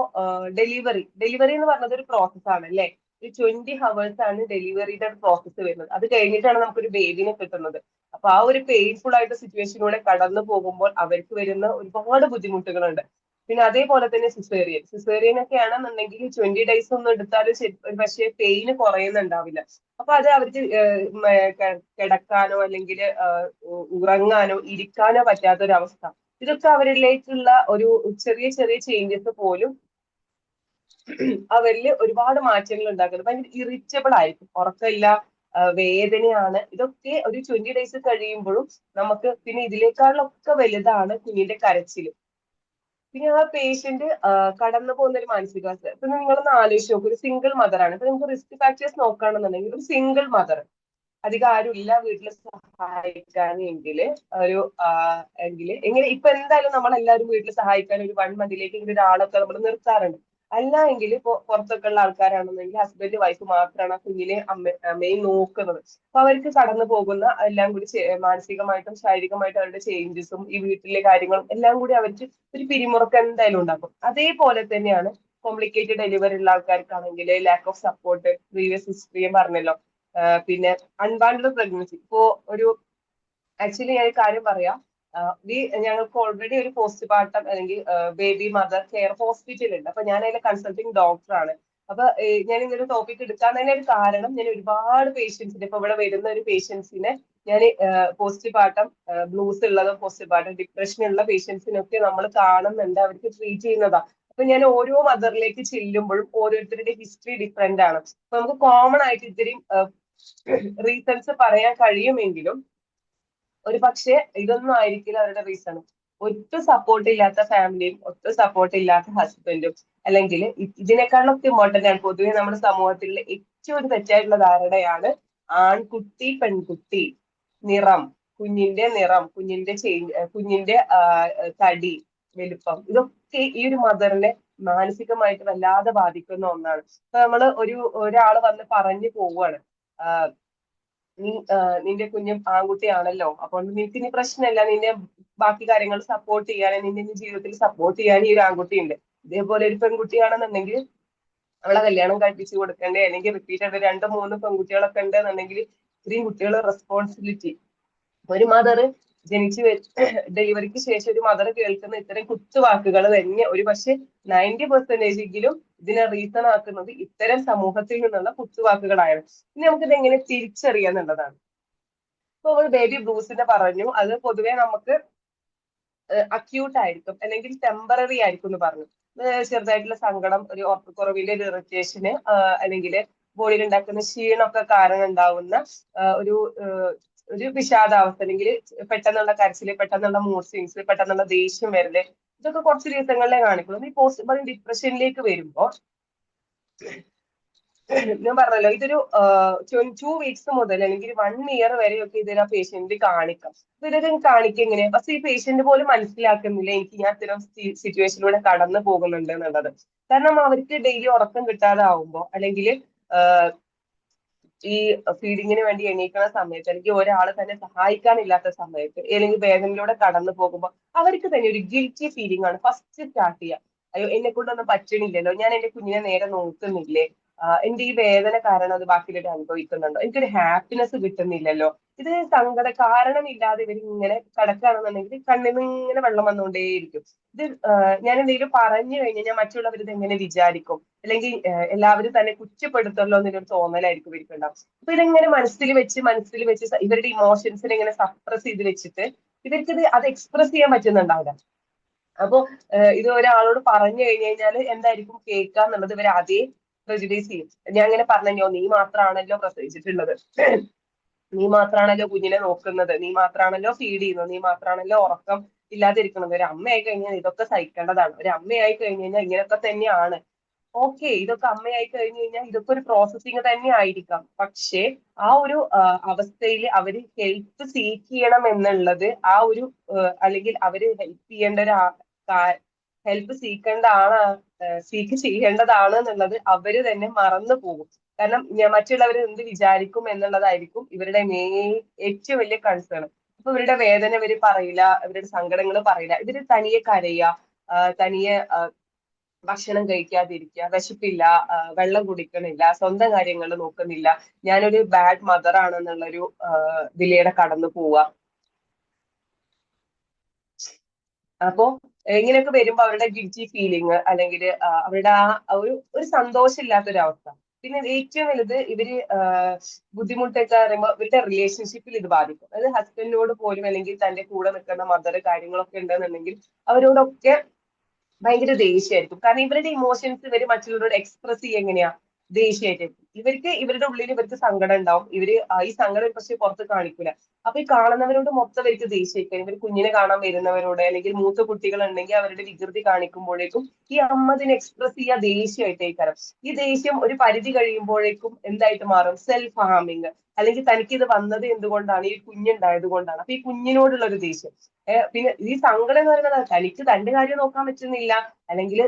ഡെലിവറി എന്ന് പറഞ്ഞത് ഒരു പ്രോസസ്സാണ് അല്ലേ. ഒരു 20 hours ആണ് ഡെലിവറിയുടെ പ്രോസസ്സ് വരുന്നത്. അത് കഴിഞ്ഞിട്ടാണ് നമുക്കൊരു ബേബിനെ കിട്ടുന്നത്. അപ്പൊ ആ ഒരു പെയിൻഫുൾ ആയിട്ട് സിറ്റുവേഷനിലൂടെ കടന്നു പോകുമ്പോൾ അവർക്ക് വരുന്ന ഒരുപാട് ബുദ്ധിമുട്ടുകളുണ്ട്. പിന്നെ അതേപോലെ തന്നെ സിസേറിയൻ ഒക്കെ ആണെന്നുണ്ടെങ്കിൽ 20 days ഒന്നും എടുത്താലും പക്ഷേ പെയിന് കുറയുന്നുണ്ടാവില്ല. അപ്പൊ അത് അവർക്ക് കിടക്കാനോ അല്ലെങ്കിൽ ഉറങ്ങാനോ ഇരിക്കാനോ പറ്റാത്തൊരവസ്ഥ. ഇതൊക്കെ അവരിലേക്കുള്ള ഒരു ചെറിയ ചെറിയ ചേഞ്ചസ് പോലും അവരിൽ ഒരുപാട് മാറ്റങ്ങൾ ഉണ്ടാക്കുന്നത്. ഭയങ്കര ഇറിറ്റബിൾ ആയിരിക്കും, ഉറക്കമില്ല, വേദനയാണ്. ഇതൊക്കെ ഒരു 20 ഡേയ്സ് കഴിയുമ്പോഴും നമുക്ക് പിന്നെ ഇതിനേക്കാളൊക്കെ വലുതാണ് കുഞ്ഞിന്റെ കരച്ചിൽ. പിന്നെ ആ പേഷ്യന്റ് കടന്നു പോകുന്ന ഒരു മാനസികാവസ്ഥ. ഇപ്പൊ നിങ്ങളൊന്ന് ആലോചിച്ച് നോക്കും, ഒരു സിംഗിൾ മദർ ആണ്. ഇപ്പൊ നമുക്ക് റിസ്ക് ഫാക്ടേഴ്സ് നോക്കുകയാണെന്നുണ്ടെങ്കിൽ ഒരു സിംഗിൾ മദർ, അധികം ആരും ഇല്ല വീട്ടിൽ സഹായിക്കാൻ എങ്കില് ഒരു എങ്കില് എങ്ങനെ ഇപ്പൊ എന്തായാലും നമ്മൾ എല്ലാവരും വീട്ടിൽ സഹായിക്കാൻ ഒരു 1 മന്തിലേക്ക് ഇങ്ങനെ ഒരാളൊക്കെ നമ്മൾ നിർത്താറുണ്ട്. അല്ല എങ്കിൽ ഇപ്പൊ പുറത്തൊക്കെ ഉള്ള ആൾക്കാരാണെന്നെങ്കിൽ ഹസ്ബൻഡ് വൈഫ് മാത്രമാണ് ആ കുഞ്ഞിനെ അമ്മയും നോക്കുന്നത്. അപ്പൊ അവർക്ക് കടന്നു പോകുന്ന എല്ലാം കൂടി മാനസികമായിട്ടും ശാരീരികമായിട്ടും അവരുടെ ചേഞ്ചസും ഈ വീട്ടിലെ കാര്യങ്ങളും എല്ലാം കൂടി അവർക്ക് ഒരു പിരിമുറുക്കം എന്തായാലും ഉണ്ടാക്കും. അതേപോലെ തന്നെയാണ് കോംപ്ലിക്കേറ്റഡ് ഡെലിവറി ഉള്ള ആൾക്കാർക്കാണെങ്കിൽ ലാക്ക് ഓഫ് സപ്പോർട്ട്, പ്രീവിയസ് ഹിസ്റ്ററിയും പറഞ്ഞല്ലോ. പിന്നെ അൺവാണ്ടഡ് പ്രഗ്നൻസി. ഇപ്പോ ഒരു ആക്ച്വലി ഞാൻ ഒരു കാര്യം പറയാം. ഞങ്ങൾക്ക് ഓൾറെഡി ഒരു പോസ്റ്റ് പാർട്ടം അല്ലെങ്കിൽ ബേബി മദർ കെയർ ഹോസ്പിറ്റൽ ഉണ്ട്. അപ്പൊ ഞാൻ അതിലെ കൺസൾട്ടിങ് ഡോക്ടറാണ്. അപ്പൊ ഞാൻ ഇങ്ങനൊരു ടോപ്പിക് എടുക്കാൻ തന്നെ ഒരു കാരണം, ഞാൻ ഒരുപാട് പേഷ്യൻസിന് ഇപ്പൊ ഇവിടെ വരുന്ന ഒരു പേഷ്യൻസിനെ ഞാൻ പോസ്റ്റ് പാർട്ടം ബ്ലൂസ് ഉള്ളതും പോസ്റ്റ് പാർട്ടം ഡിപ്രഷൻ ഉള്ള പേഷ്യൻസിനൊക്കെ നമ്മൾ കാണുന്നുണ്ട്, അവർക്ക് ട്രീറ്റ് ചെയ്യുന്നതാ. അപ്പൊ ഞാൻ ഓരോ മദറിലേക്ക് ചെല്ലുമ്പോഴും ഓരോരുത്തരുടെ ഹിസ്റ്ററി ഡിഫറെന്റ് ആണ്. അപ്പൊ നമുക്ക് കോമൺ ആയിട്ട് ഇത്രയും റീസൺസ് പറയാൻ കഴിയുമെങ്കിലും ഒരു പക്ഷേ ഇതൊന്നും ആയിരിക്കില്ല അവരുടെ റീസൺ. ഒട്ടും സപ്പോർട്ട് ഇല്ലാത്ത ഫാമിലിയും ഒട്ടും സപ്പോർട്ട് ഇല്ലാത്ത ഹസ്ബൻഡും, അല്ലെങ്കിൽ ഇതിനേക്കാളൊക്കെ ഇമ്പോർട്ടന്റ് ആണ് പൊതുവെ നമ്മുടെ സമൂഹത്തിലെ ഏറ്റവും ഒരു തെറ്റായിട്ടുള്ള ധാരണയാണ് ആൺകുട്ടി പെൺകുട്ടി, നിറം, കുഞ്ഞിന്റെ നിറം, കുഞ്ഞിന്റെ കുഞ്ഞിന്റെ തടി, വലുപ്പം, ഇതൊക്കെ ഈ ഒരു മദറിനെ മാനസികമായിട്ട് വല്ലാതെ ബാധിക്കുന്ന ഒന്നാണ്. ഇപ്പൊ നമ്മള് ഒരാള് വന്ന് പറഞ്ഞു പോവാണ്, നിന്റെ കുഞ്ഞും ആൺകുട്ടിയാണല്ലോ, അപ്പോൾ നിനക്ക് ഇനി പ്രശ്നമില്ല, നിന്നെ ബാക്കി കാര്യങ്ങൾ സപ്പോർട്ട് ചെയ്യാൻ, നിന്റെ ജീവിതത്തിൽ സപ്പോർട്ട് ചെയ്യാൻ ഈ ഒരു ആൺകുട്ടി ഉണ്ട്. ഇതേപോലെ ഒരു പെൺകുട്ടിയാണെന്നുണ്ടെങ്കിൽ അവളെ കല്യാണം കഴിപ്പിച്ചു കൊടുക്കണ്ടേ, അല്ലെങ്കിൽ റിപ്പീറ്റ് ആയിട്ട് 2-3 പെൺകുട്ടികളൊക്കെ ഉണ്ടെന്നുണ്ടെങ്കിൽ ഇത്രയും കുട്ടികളെ റെസ്പോൺസിബിലിറ്റി. ഒരു മദർ ജനിച്ചു ഡെലിവറിക്ക് ശേഷം ഒരു മദർ കേൾക്കുന്ന ഇത്തരം കുത്തുവാക്കുകൾ തന്നെ ഒരു പക്ഷെ 90% എങ്കിലും ഇതിനെ റീസൺ ആക്കുന്നത് ഇത്തരം സമൂഹത്തിൽ നിന്നുള്ള കുത്തുവാക്കുകളാണ്. ഇനി നമുക്കിത് എങ്ങനെ തിരിച്ചറിയാന്നുള്ളതാണ്. ഇപ്പൊ നമ്മൾ ബേബി ബ്ലൂസിന്റെ പറഞ്ഞു, അത് പൊതുവെ നമുക്ക് അക്യൂട്ട് ആയിരിക്കും അല്ലെങ്കിൽ ടെമ്പററി ആയിരിക്കും എന്ന് പറഞ്ഞു. ചെറുതായിട്ടുള്ള സങ്കടം, ഒരു ഉറക്കക്കുറവിന്റെ ഒരു ഇറിറ്റേഷന്, അല്ലെങ്കിൽ ബോഡിയിൽ ഉണ്ടാക്കുന്ന ക്ഷീണമൊക്കെ കാരണം ഉണ്ടാവുന്ന ഒരു ഒരു വിഷാദാവസ്ഥ, അല്ലെങ്കിൽ പെട്ടെന്നുള്ള കരച്ചില്, പെട്ടെന്നുള്ള മൂഡ് സ്വിങ്സ്, പെട്ടെന്നുള്ള ദേഷ്യം വരല്, ഇതൊക്കെ കുറച്ച് ദിവസങ്ങളിലേ കാണിക്കുള്ളൂ. ഈ പോസ്റ്റ് ഡിപ്രഷനിലേക്ക് വരുമ്പോ ഞാൻ പറഞ്ഞല്ലോ, ഇതൊരു 2 വീക്സ് മുതൽ അല്ലെങ്കിൽ 1 ഇയർ വരെയൊക്കെ ഇതിന് ആ പേഷ്യന്റ് കാണിക്കാം. അപ്പൊ ഇതൊക്കെ കാണിക്കുക എങ്ങനെയാ? പക്ഷെ ഈ പേഷ്യന്റ് പോലും മനസ്സിലാക്കുന്നില്ല എനിക്ക് ഞാൻ ഇത്തരം സിറ്റുവേഷനിലൂടെ കടന്നു പോകുന്നുണ്ട് എന്നുള്ളത്. കാരണം അവർക്ക് ഡെയിലി ഉറക്കം കിട്ടാതെ ആവുമ്പോ, അല്ലെങ്കിൽ ഈ ഫീഡിങ്ങിന് വേണ്ടി എണീക്കുന്ന സമയത്ത്, അല്ലെങ്കിൽ ഒരാൾ തന്നെ സഹായിക്കാനില്ലാത്ത സമയത്ത്, അല്ലെങ്കിൽ വേദനയിലൂടെ കടന്നു പോകുമ്പോൾ അവർക്ക് തന്നെ ഒരു ഗിൽറ്റി ഫീലിംഗ് ആണ് ഫസ്റ്റ് സ്റ്റാർട്ട് ചെയ്യുക. അയ്യോ, എന്നെ കൊണ്ടൊന്നും പറ്റണില്ലല്ലോ, ഞാൻ എന്റെ കുഞ്ഞിനെ നേരെ നോക്കുന്നില്ലേ, എന്റെ ഈ വേദന കാരണം അത് ബാക്കിയുള്ളവർ അനുഭവിക്കുന്നുണ്ടോ, എനിക്കൊരു ഹാപ്പിനെസ് കിട്ടുന്നില്ലല്ലോ. ഇത് സങ്കട കാരണമില്ലാതെ ഇവർ ഇങ്ങനെ കിടക്കുകയാണെന്നുണ്ടെങ്കിൽ കണ്ണിൽ നിന്ന് ഇങ്ങനെ വെള്ളം വന്നുകൊണ്ടേയിരിക്കും. ഇത് ഞാൻ എന്തെങ്കിലും പറഞ്ഞു കഴിഞ്ഞാൽ ഞാൻ മറ്റുള്ളവർ ഇത് എങ്ങനെ വിചാരിക്കും, അല്ലെങ്കിൽ എല്ലാവരും തന്നെ കുറ്റപ്പെടുത്തല്ലോ എന്നൊരു തോന്നലായിരിക്കും ഇവർക്ക് ഉണ്ടാവും. അപ്പൊ ഇതെങ്ങനെ മനസ്സിൽ വെച്ച് ഇവരുടെ ഇമോഷൻസിനെ ഇങ്ങനെ സപ്രസ് ചെയ്ത് വെച്ചിട്ട് ഇവർക്ക് അത് എക്സ്പ്രസ് ചെയ്യാൻ പറ്റുന്നുണ്ടാവില്ല. അപ്പൊ ഇത് ഒരാളോട് പറഞ്ഞു കഴിഞ്ഞു കഴിഞ്ഞാൽ എന്തായിരിക്കും കേൾക്കുക എന്നുള്ളത് ഇവർ ആദ്യം പ്രജുഡൈസ് ചെയ്യും. ഞാൻ അങ്ങനെ പറഞ്ഞോ, നീ മാത്രമാണല്ലോ പ്രസവിച്ചിട്ടുള്ളത്, നീ മാത്രമാണല്ലോ കുഞ്ഞിനെ നോക്കുന്നത്, നീ മാത്രമാണല്ലോ ഫീഡ് ചെയ്യുന്നത്, നീ മാത്രമാണല്ലോ ഉറക്കം ഇല്ലാതിരിക്കുന്നത്, ഒരു അമ്മയായി കഴിഞ്ഞാൽ ഇതൊക്കെ സഹിക്കേണ്ടതാണ്, ഒരു അമ്മയായി കഴിഞ്ഞു കഴിഞ്ഞാൽ ഇങ്ങനെയൊക്കെ തന്നെയാണ്. ഓക്കെ, ഇതൊക്കെ അമ്മയായി കഴിഞ്ഞു കഴിഞ്ഞാൽ ഇതൊക്കെ ഒരു പ്രോസസ്സിങ് തന്നെ ആയിരിക്കാം. പക്ഷേ ആ ഒരു അവസ്ഥയിൽ അവര് ഹെൽപ്പ് സീക്ക് ചെയ്യണം എന്നുള്ളത് ആ ഒരു അല്ലെങ്കിൽ അവര് ഹെൽപ്പ് ചെയ്യേണ്ട ഒരു ഹെൽപ്പ് സീക്ക് ചെയ്യേണ്ടതാണ് എന്നുള്ളത് അവര് തന്നെ മറന്നു പോകും. കാരണം മറ്റുള്ളവർ എന്ത് വിചാരിക്കും എന്നുള്ളതായിരിക്കും ഇവരുടെ ഏറ്റവും വലിയ കൺസേൺ. അപ്പൊ ഇവരുടെ വേദന ഇവര് പറയില്ല, ഇവരുടെ സങ്കടങ്ങൾ പറയില്ല, ഇവര് തനിയെ കരയുക, തനിയെ ഭക്ഷണം കഴിക്കാതിരിക്കുക, വിശപ്പില്ല, വെള്ളം കുടിക്കണില്ല, സ്വന്തം കാര്യങ്ങൾ നോക്കുന്നില്ല, ഞാനൊരു ബാഡ് മദർ ആണെന്നുള്ളൊരു ഇതിലൂടെ കടന്നു പോവുക. അപ്പോ ഇങ്ങനെയൊക്കെ വരുമ്പോ അവരുടെ ഗിൽറ്റി ഫീലിംഗ്, അല്ലെങ്കിൽ അവരുടെ ആ ഒരു സന്തോഷമില്ലാത്തൊരവസ്ഥ. പിന്നെ ഏറ്റവും വലുത് ഇവര് ബുദ്ധിമുട്ടൊക്കെ പറയുമ്പോൾ ഇവരുടെ റിലേഷൻഷിപ്പിൽ ഇത് ബാധിക്കും. അതായത് ഹസ്ബൻഡിനോട് പോലും, അല്ലെങ്കിൽ തന്റെ കൂടെ നിൽക്കുന്ന മദർ കാര്യങ്ങളൊക്കെ ഉണ്ടെന്നുണ്ടെങ്കിൽ അവരോടൊക്കെ ഭയങ്കര ദേഷ്യമായിരിക്കും. കാരണം ഇവരുടെ ഇമോഷൻസ് ഇവര് മറ്റുള്ളവരോട് എക്സ്പ്രസ് ചെയ്യുക എങ്ങനെയാ, ദേഷ്യമായിട്ട്. ഇവർക്ക് ഇവരുടെ ഉള്ളിൽ ഇവർക്ക് സങ്കടം ഉണ്ടാവും. ഇവര് ഈ സങ്കടം പക്ഷെ പുറത്ത് കാണിക്കൂല. അപ്പൊ ഈ കാണുന്നവരോട് മൊത്തം ഇവർക്ക് ദേഷ്യമായിരിക്കും. ഇവർ കുഞ്ഞിനെ കാണാൻ വരുന്നവരോട് അല്ലെങ്കിൽ മൂത്ത കുട്ടികൾ ഉണ്ടെങ്കിൽ അവരുടെ വികൃതി കാണിക്കുമ്പോഴേക്കും ഈ അമ്മ ഇതിനെ എക്സ്പ്രസ് ചെയ്യാ ദേഷ്യമായിട്ടേക്കാരം. ഈ ദേഷ്യം ഒരു പരിധി കഴിയുമ്പോഴേക്കും എന്തായിട്ട് മാറും? സെൽഫ് ഹാമിങ്. അല്ലെങ്കിൽ തനിക്ക് ഇത് വന്നത് എന്തുകൊണ്ടാണ്? ഈ കുഞ്ഞുണ്ടായത് കൊണ്ടാണ്. അപ്പൊ ഈ കുഞ്ഞിനോടുള്ള ഒരു ദേഷ്യം. പിന്നെ ഈ സങ്കടം എന്ന് പറയുന്നത് തനിക്ക് തന്റെ കാര്യം നോക്കാൻ പറ്റുന്നില്ല, അല്ലെങ്കിൽ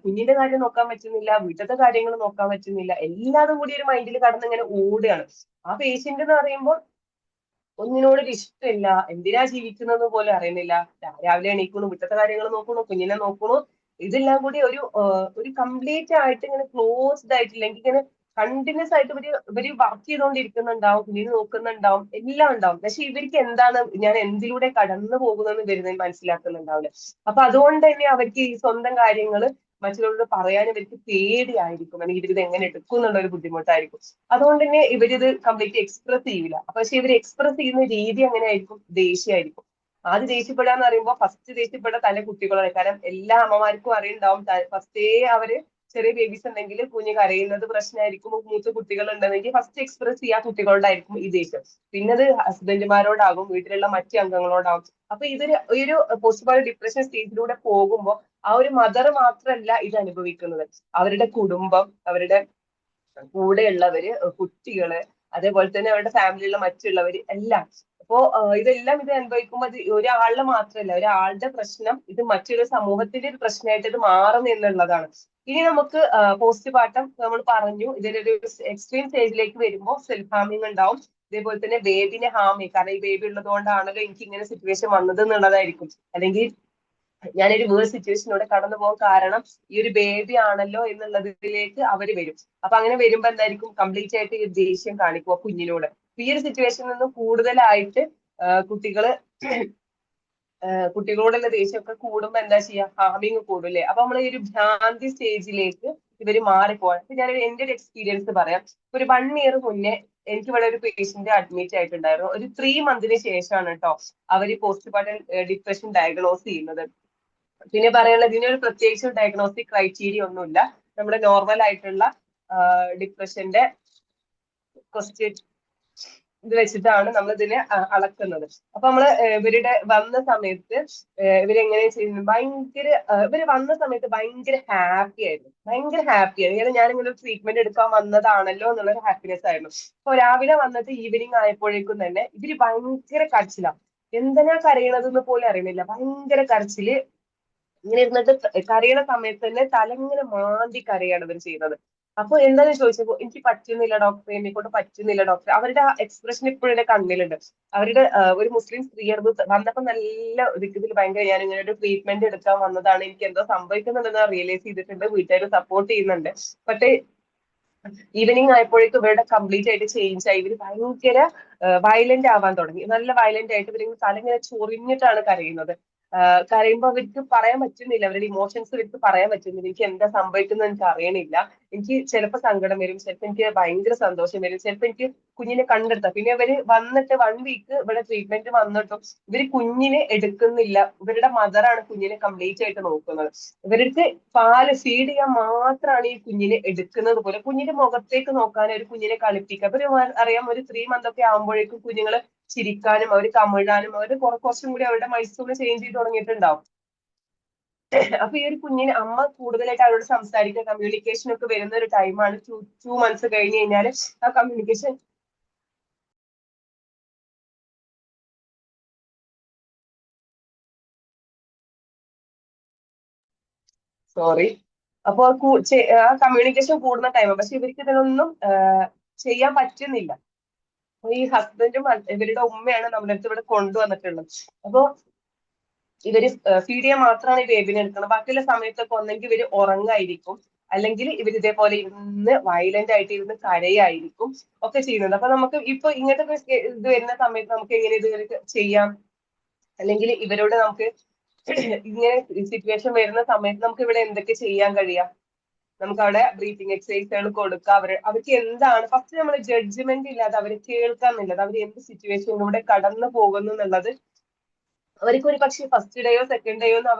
കുഞ്ഞിന്റെ കാര്യം നോക്കാൻ പറ്റുന്നില്ല, വീട്ടിലത്തെ കാര്യങ്ങൾ നോക്കാൻ പറ്റുന്നില്ല, എല്ലാതും കൂടി ഒരു മൈൻഡിൽ കടന്ന് ഇങ്ങനെ ഓടുകയാണ്. ആ പേഷ്യന്റ് എന്ന് പറയുമ്പോൾ ഒന്നിനോടൊരു ഇഷ്ടമില്ല, എന്തിനാ ജീവിക്കുന്നത് പോലെ അറിയുന്നില്ല. രാവിലെ എണീക്കുന്നു, വീട്ടിലത്തെ കാര്യങ്ങൾ നോക്കണു, കുഞ്ഞിനെ നോക്കണു, ഇതെല്ലാം കൂടി ഒരു കംപ്ലീറ്റ് ആയിട്ട് ഇങ്ങനെ ക്ലോസ്ഡ് ആയിട്ടില്ലെങ്കിൽ ഇങ്ങനെ കണ്ടിന്യൂസ് ആയിട്ട് ഇവര് വർക്ക് ചെയ്തുകൊണ്ടിരിക്കുന്നുണ്ടാവും, കുഞ്ഞിനെ നോക്കുന്നുണ്ടാവും, എല്ലാം ഉണ്ടാവും. പക്ഷെ ഇവർക്ക് എന്താണ് ഞാൻ എന്തിലൂടെ കടന്നു പോകുന്നതെന്ന് വരുന്നതിന് മനസ്സിലാക്കുന്നുണ്ടാവില്ല. അപ്പൊ അതുകൊണ്ട് തന്നെ അവർക്ക് ഈ സ്വന്തം കാര്യങ്ങള് മറ്റുള്ളവരോട് പറയാൻ ഇവർക്ക് പേടിയായിരിക്കും, അല്ലെങ്കിൽ ഇവരിത് എങ്ങനെ എടുക്കും എന്നുള്ള ഒരു ബുദ്ധിമുട്ടായിരിക്കും. അതുകൊണ്ട് തന്നെ ഇവരിത് കംപ്ലീറ്റ് എക്സ്പ്രസ് ചെയ്യില്ല. പക്ഷെ ഇവർ എക്സ്പ്രസ് ചെയ്യുന്ന രീതി എങ്ങനെയായിരിക്കും? ദേഷ്യമായിരിക്കും. ആദ്യം ദേഷ്യപ്പെടാന്ന് പറയുമ്പോൾ ഫസ്റ്റ് ദേഷ്യപ്പെടാൻ തന്റെ കുട്ടികളാണ്. കാരണം എല്ലാ അമ്മമാർക്കും അറിയുണ്ടാവും, ഫസ്റ്റേ അവര് ചെറിയ ബേബീസ് ഉണ്ടെങ്കിൽ കുഞ്ഞ് കരയുന്നത് പ്രശ്നമായിരിക്കും. മൂത്ത കുട്ടികൾ ഉണ്ടെങ്കിൽ ഫസ്റ്റ് എക്സ്പ്രസ് ചെയ്യാ കുട്ടികളോടായിരിക്കും ഈ ദേഷ്യം. പിന്നെ അത് ഹസ്ബൻഡുമാരോടാകും, വീട്ടിലുള്ള മറ്റു അംഗങ്ങളോടാകും. അപ്പൊ ഇതൊരു ഈ ഒരു പോസ്റ്റ്മോർട്ടം ഡിപ്രഷൻ സ്റ്റേജിലൂടെ പോകുമ്പോൾ ആ ഒരു മദർ മാത്രമല്ല ഇത് അനുഭവിക്കുന്നത്, അവരുടെ കുടുംബം, അവരുടെ കൂടെയുള്ളവര്, കുട്ടികള്, അതേപോലെ തന്നെ അവരുടെ ഫാമിലിയിലുള്ള മറ്റുള്ളവര് എല്ലാം. അപ്പോ ഇതെല്ലാം ഇത് അനുഭവിക്കുമ്പോൾ അത് ഒരാളുടെ മാത്രമല്ല, ഒരാളുടെ പ്രശ്നം ഇത് മറ്റൊരു സമൂഹത്തിന്റെ ഒരു പ്രശ്നമായിട്ട് ഇത് മാറും എന്നുള്ളതാണ്. ഇനി നമുക്ക് പോസ്റ്റ് പാർട്ടം നമ്മൾ പറഞ്ഞു, ഇതിലൊരു എക്സ്ട്രീം സ്റ്റേജിലേക്ക് വരുമ്പോൾ സെൽഫ് ഹാമിങ് ഉണ്ടാവും. ഇതേപോലെ തന്നെ ബേബിനെ ഹാം ചെയ്യും. കാരണം ഈ ബേബി ഉള്ളത് കൊണ്ടാണല്ലോ എനിക്ക് ഇങ്ങനെ സിറ്റുവേഷൻ വന്നത് എന്നുള്ളതായിരിക്കും. അല്ലെങ്കിൽ ഞാനൊരു വേറെ സിറ്റുവേഷനിലൂടെ കടന്നു പോകാൻ കാരണം ഈ ഒരു ബേബി ആണല്ലോ എന്നുള്ളതിലേക്ക് അവര് വരും. അപ്പൊ അങ്ങനെ വരുമ്പോ എന്തായിരിക്കും? കംപ്ലീറ്റ് ആയിട്ട് ഈ ദേഷ്യം കാണിക്കുക കുഞ്ഞിനോട്. ഈ ഒരു സിറ്റുവേഷനിൽ നിന്ന് കൂടുതലായിട്ട് കുട്ടികള് കുട്ടികളോടുള്ള ദേഷ്യമൊക്കെ കൂടുമ്പോ എന്താ ചെയ്യാ? ഹാമിങ് കൂടും അല്ലേ? അപ്പൊ നമ്മൾ ഈ ഒരു ഭ്രാന്തി സ്റ്റേജിലേക്ക് ഇവര് മാറിപ്പോവാൻ. അപ്പൊ ഞാൻ എന്റെ ഒരു എക്സ്പീരിയൻസ് പറയാം. ഒരു 1 ഇയർ മുന്നേ എനിക്ക് ഇവിടെ ഒരു പേഷ്യന്റ് അഡ്മിറ്റ് ആയിട്ടുണ്ടായിരുന്നു. ഒരു 3 മന്തിന് ശേഷമാണ് കേട്ടോ അവര് പോസ്റ്റ്മോർട്ടം ഡിപ്രഷൻ ഡയഗ്നോസ് ചെയ്യുന്നത്. പിന്നെ പറയാനുള്ളത്, ഇതിനൊരു പ്രത്യേകിച്ച് ഡയഗ്നോസ്റ്റിക് ക്രൈറ്റീരിയ ഒന്നുമില്ല. നമ്മുടെ നോർമൽ ആയിട്ടുള്ള ഡിപ്രഷന്റെ ക്വസ്റ്റ്യൻ ഇത് വെച്ചിട്ടാണ് നമ്മൾ ഇതിനെ അളക്കുന്നത്. അപ്പൊ നമ്മള് ഇവരുടെ വന്ന സമയത്ത് ഇവരെങ്ങനെ ചെയ്യുന്നു? ഇവര് വന്ന സമയത്ത് ഭയങ്കര ഹാപ്പി ആയിരുന്നു, ഭയങ്കര ഹാപ്പി ആയിരുന്നു. കാരണം ഞാനിങ്ങനെ ഒരു ട്രീറ്റ്മെന്റ് എടുക്കാൻ വന്നതാണല്ലോ എന്നുള്ളൊരു ഹാപ്പിനെസ് ആയിരുന്നു. അപ്പൊ രാവിലെ വന്നിട്ട് ഈവനിങ് ആയപ്പോഴേക്കും തന്നെ ഇവര് ഭയങ്കര കരച്ചിലാണ്. എന്തിനാ കരയണതെന്ന് പോലും അറിയുന്നില്ല. ഭയങ്കര കരച്ചില്. ഇങ്ങനെ ഇരുന്നിട്ട് കരയണ സമയത്ത് തന്നെ തല ഇങ്ങനെ മാന്തി കരയാണ് ഇവർ ചെയ്യുന്നത്. അപ്പൊ എന്താന്ന് ചോദിച്ചപ്പോ എനിക്ക് പറ്റുന്നില്ല ഡോക്ടറെ, എന്നെ കൊണ്ട് പറ്റുന്നില്ല ഡോക്ടറെ. അവരുടെ ആ എക്സ്പ്രഷൻ ഇപ്പോഴും എന്റെ കണ്ണിലുണ്ട്. അവരുടെ ഒരു മുസ്ലിം സ്ത്രീയായിരുന്നു. വന്നപ്പോ നല്ല ഇതിൽ ഭയങ്കര ഞാൻ ഇങ്ങനെ ഒരു ട്രീറ്റ്മെന്റ് എടുക്കാൻ വന്നതാണ്, എനിക്ക് എന്തോ സംഭവിക്കുന്നുണ്ടെന്ന് റിയലൈസ് ചെയ്തിട്ടുണ്ട്, വീട്ടുകാർ സപ്പോർട്ട് ചെയ്യുന്നുണ്ട്. പക്ഷേ ഈവനിങ് ആയപ്പോഴേക്കും ഇവരുടെ കംപ്ലീറ്റ് ആയിട്ട് ചേഞ്ച് ആയി. ഇവര് ഭയങ്കര വയലന്റ് ആവാൻ തുടങ്ങി. നല്ല വയലന്റ് ആയിട്ട് ഇവര് തലങ്ങനെ ചൊറിഞ്ഞിട്ടാണ് കരയുന്നത്. കരയുമ്പോൾ അവർക്ക് പറയാൻ പറ്റുന്നില്ല, അവരുടെ ഇമോഷൻസ് അവർക്ക് പറയാൻ പറ്റുന്നില്ല. എനിക്ക് എന്താ സംഭവിക്കുന്നത് എനിക്ക് അറിയണില്ല. എനിക്ക് ചിലപ്പോൾ സങ്കടം വരും, ചിലപ്പോൾ എനിക്ക് ഭയങ്കര സന്തോഷം വരും, ചിലപ്പോൾ എനിക്ക് കുഞ്ഞിനെ കണ്ടെടുത്താം. പിന്നെ ഇവര് വന്നിട്ട് 1 വീക്ക് ഇവിടെ ട്രീറ്റ്മെന്റ് വന്നിട്ടും ഇവര് കുഞ്ഞിനെ എടുക്കുന്നില്ല. ഇവരുടെ മദറാണ് കുഞ്ഞിനെ കംപ്ലീറ്റ് ആയിട്ട് നോക്കുന്നത്. ഇവർക്ക് പാല് ഫീഡ് ചെയ്യാൻ മാത്രമാണ് ഈ കുഞ്ഞിനെ എടുക്കുന്നത് പോലെ. കുഞ്ഞിന്റെ മുഖത്തേക്ക് നോക്കാൻ, ഒരു കുഞ്ഞിനെ കളിപ്പിക്കുക. അപ്പൊ അറിയാം, ഒരു 3 മന്ത് ഒക്കെ ആകുമ്പോഴേക്കും കുഞ്ഞുങ്ങള് ചിരിക്കാനും അവർ കമിഴാനും അവർ കുറച്ചും കൂടി അവരുടെ മൈസൂർ ചേഞ്ച് ചെയ്ത് തുടങ്ങിയിട്ടുണ്ടാവും. അപ്പൊ ഈ ഒരു കുഞ്ഞിന് അമ്മ കൂടുതലായിട്ട് അവരോട് സംസാരിക്കുക, കമ്മ്യൂണിക്കേഷൻ ഒക്കെ വരുന്ന ഒരു ടൈമാണ്. 2 മന്ത്സ് കഴിഞ്ഞ് കഴിഞ്ഞാൽ ആ കമ്മ്യൂണിക്കേഷൻ സോറി അപ്പൊ ആ കമ്മ്യൂണിക്കേഷൻ കൂടുന്ന ടൈമാണ്. പക്ഷെ ഇവർക്ക് ഇതിനൊന്നും ചെയ്യാൻ പറ്റുന്നില്ല. അപ്പൊ ഈ ഹസ്ബൻഡും ഇവരുടെ ഉമ്മയാണ് നമ്മുടെ അടുത്ത് ഇവിടെ കൊണ്ടുവന്നിട്ടുള്ളത്. അപ്പൊ ഇവര് ഫീഡ് ചെയ്യാൻ മാത്രമാണ് ഈ ബേബിനെ എടുക്കുന്നത്. ബാക്കിയുള്ള സമയത്തൊക്കെ ഒന്നെങ്കിൽ ഇവര് ഉറങ്ങായിരിക്കും, അല്ലെങ്കിൽ ഇവർ ഇതേപോലെ ഇരുന്ന് വയലന്റ് ആയിട്ട് ഇരുന്ന് കരയായിരിക്കും ഒക്കെ ചെയ്യുന്നത്. അപ്പൊ നമുക്ക് ഇപ്പൊ ഇങ്ങനത്തെ ഇത് വരുന്ന സമയത്ത് നമുക്ക് എങ്ങനെ ഇത് ചെയ്യാം? അല്ലെങ്കിൽ ഇവരോട് നമുക്ക് ഇങ്ങനെ സിറ്റുവേഷൻ വരുന്ന സമയത്ത് നമുക്ക് ഇവിടെ എന്തൊക്കെ ചെയ്യാൻ കഴിയാം? നമുക്ക് അവിടെ ബ്രീത്തിങ് എക്സസൈസുകൾ കൊടുക്കുക. അവർക്ക് എന്താണ് ഫസ്റ്റ് നമ്മൾ ജഡ്ജ്മെന്റ് ഇല്ലാതെ അവരെ കേൾക്കാന്നുള്ളത്, അവർ എന്ത് സിറ്റുവേഷനിലൂടെ കടന്നു പോകുന്നു എന്നുള്ളത് അവർക്ക് ഒരു പക്ഷേ ഫസ്റ്റ് ഡേയോ സെക്കൻഡ് ഡേയോ ഒന്നും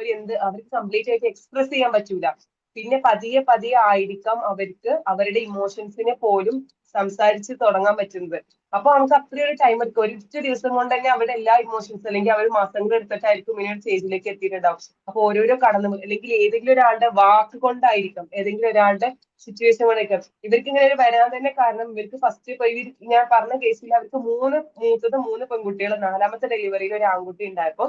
അവർക്ക് കംപ്ലീറ്റ് ആയിട്ട് എക്സ്പ്രസ് ചെയ്യാൻ പറ്റൂല. പിന്നെ പതിയെ പതിയെ ആയിരിക്കാം അവർക്ക് അവരുടെ ഇമോഷൻസിനെ പോലും സംസാരിച്ച് തുടങ്ങാൻ പറ്റുന്നത്. അപ്പൊ നമുക്ക് അത്രയും ഒരു ടൈം എടുക്കും. ഒരൊറ്റ ദിവസം കൊണ്ട് തന്നെ അവരുടെ എല്ലാ ഇമോഷൻസ് അല്ലെങ്കിൽ അവർ മാസങ്ങൾ എടുത്തിട്ടായിരിക്കും ഇങ്ങനെ ഒരു സ്റ്റേജിലേക്ക് എത്തിയിട്ടുണ്ടാവും. അപ്പൊ ഓരോരോ കടന്നു അല്ലെങ്കിൽ ഏതെങ്കിലും ഒരാളുടെ വാക്ക് കൊണ്ടായിരിക്കാം, ഏതെങ്കിലും ഒരാളുടെ സിറ്റുവേഷൻ കൊണ്ടായിരിക്കാം ഇവർക്ക് ഇങ്ങനെ ഒരു വരാൻ തന്നെ കാരണം. ഇവർക്ക് ഫസ്റ്റ് ഇപ്പൊ ഞാൻ പറഞ്ഞ കേസിൽ അവർക്ക് മൂന്ന് പെൺകുട്ടികൾ, നാലാമത്തെ ഡെലിവറിയിൽ ഒരു ആൺകുട്ടി ഉണ്ടായപ്പോ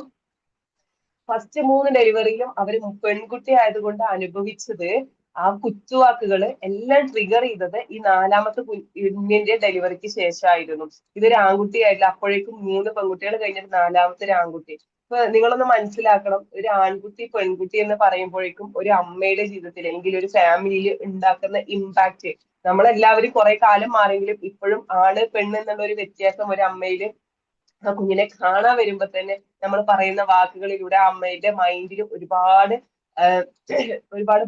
ഫസ്റ്റ് 3 ഡെലിവറിയിലും അവര് പെൺകുട്ടി ആയതുകൊണ്ട് അനുഭവിച്ചത് ആ കുത്തുവാക്കുകള് എല്ലാം ട്രിഗർ ചെയ്തത് ഈ നാലാമത്തെ കുഞ്ഞിന്റെ ഡെലിവറിക്ക് ശേഷമായിരുന്നു. ഇതൊരു ആൺകുട്ടിയായിട്ടില്ല. അപ്പോഴേക്കും 3 പെൺകുട്ടികൾ കഴിഞ്ഞിട്ട് നാലാമത്തെ ഒരു ആൺകുട്ടി. ഇപ്പൊ നിങ്ങളൊന്ന് മനസ്സിലാക്കണം, ഒരു ആൺകുട്ടി പെൺകുട്ടി എന്ന് പറയുമ്പോഴേക്കും ഒരു അമ്മയുടെ ജീവിതത്തിൽ അല്ലെങ്കിൽ ഒരു ഫാമിലിയിൽ ഉണ്ടാക്കുന്ന ഇമ്പാക്ട്, നമ്മളെല്ലാവരും കുറെ കാലം മാറിയെങ്കിലും ഇപ്പോഴും ആണ് പെണ്ണ് എന്നുള്ള ഒരു വ്യത്യാസം ഒരു അമ്മയില് ആ കുഞ്ഞിനെ കാണാൻ വരുമ്പോ തന്നെ നമ്മൾ പറയുന്ന വാക്കുകളിലൂടെ ആ അമ്മയുടെ മൈൻഡിൽ ഒരുപാട്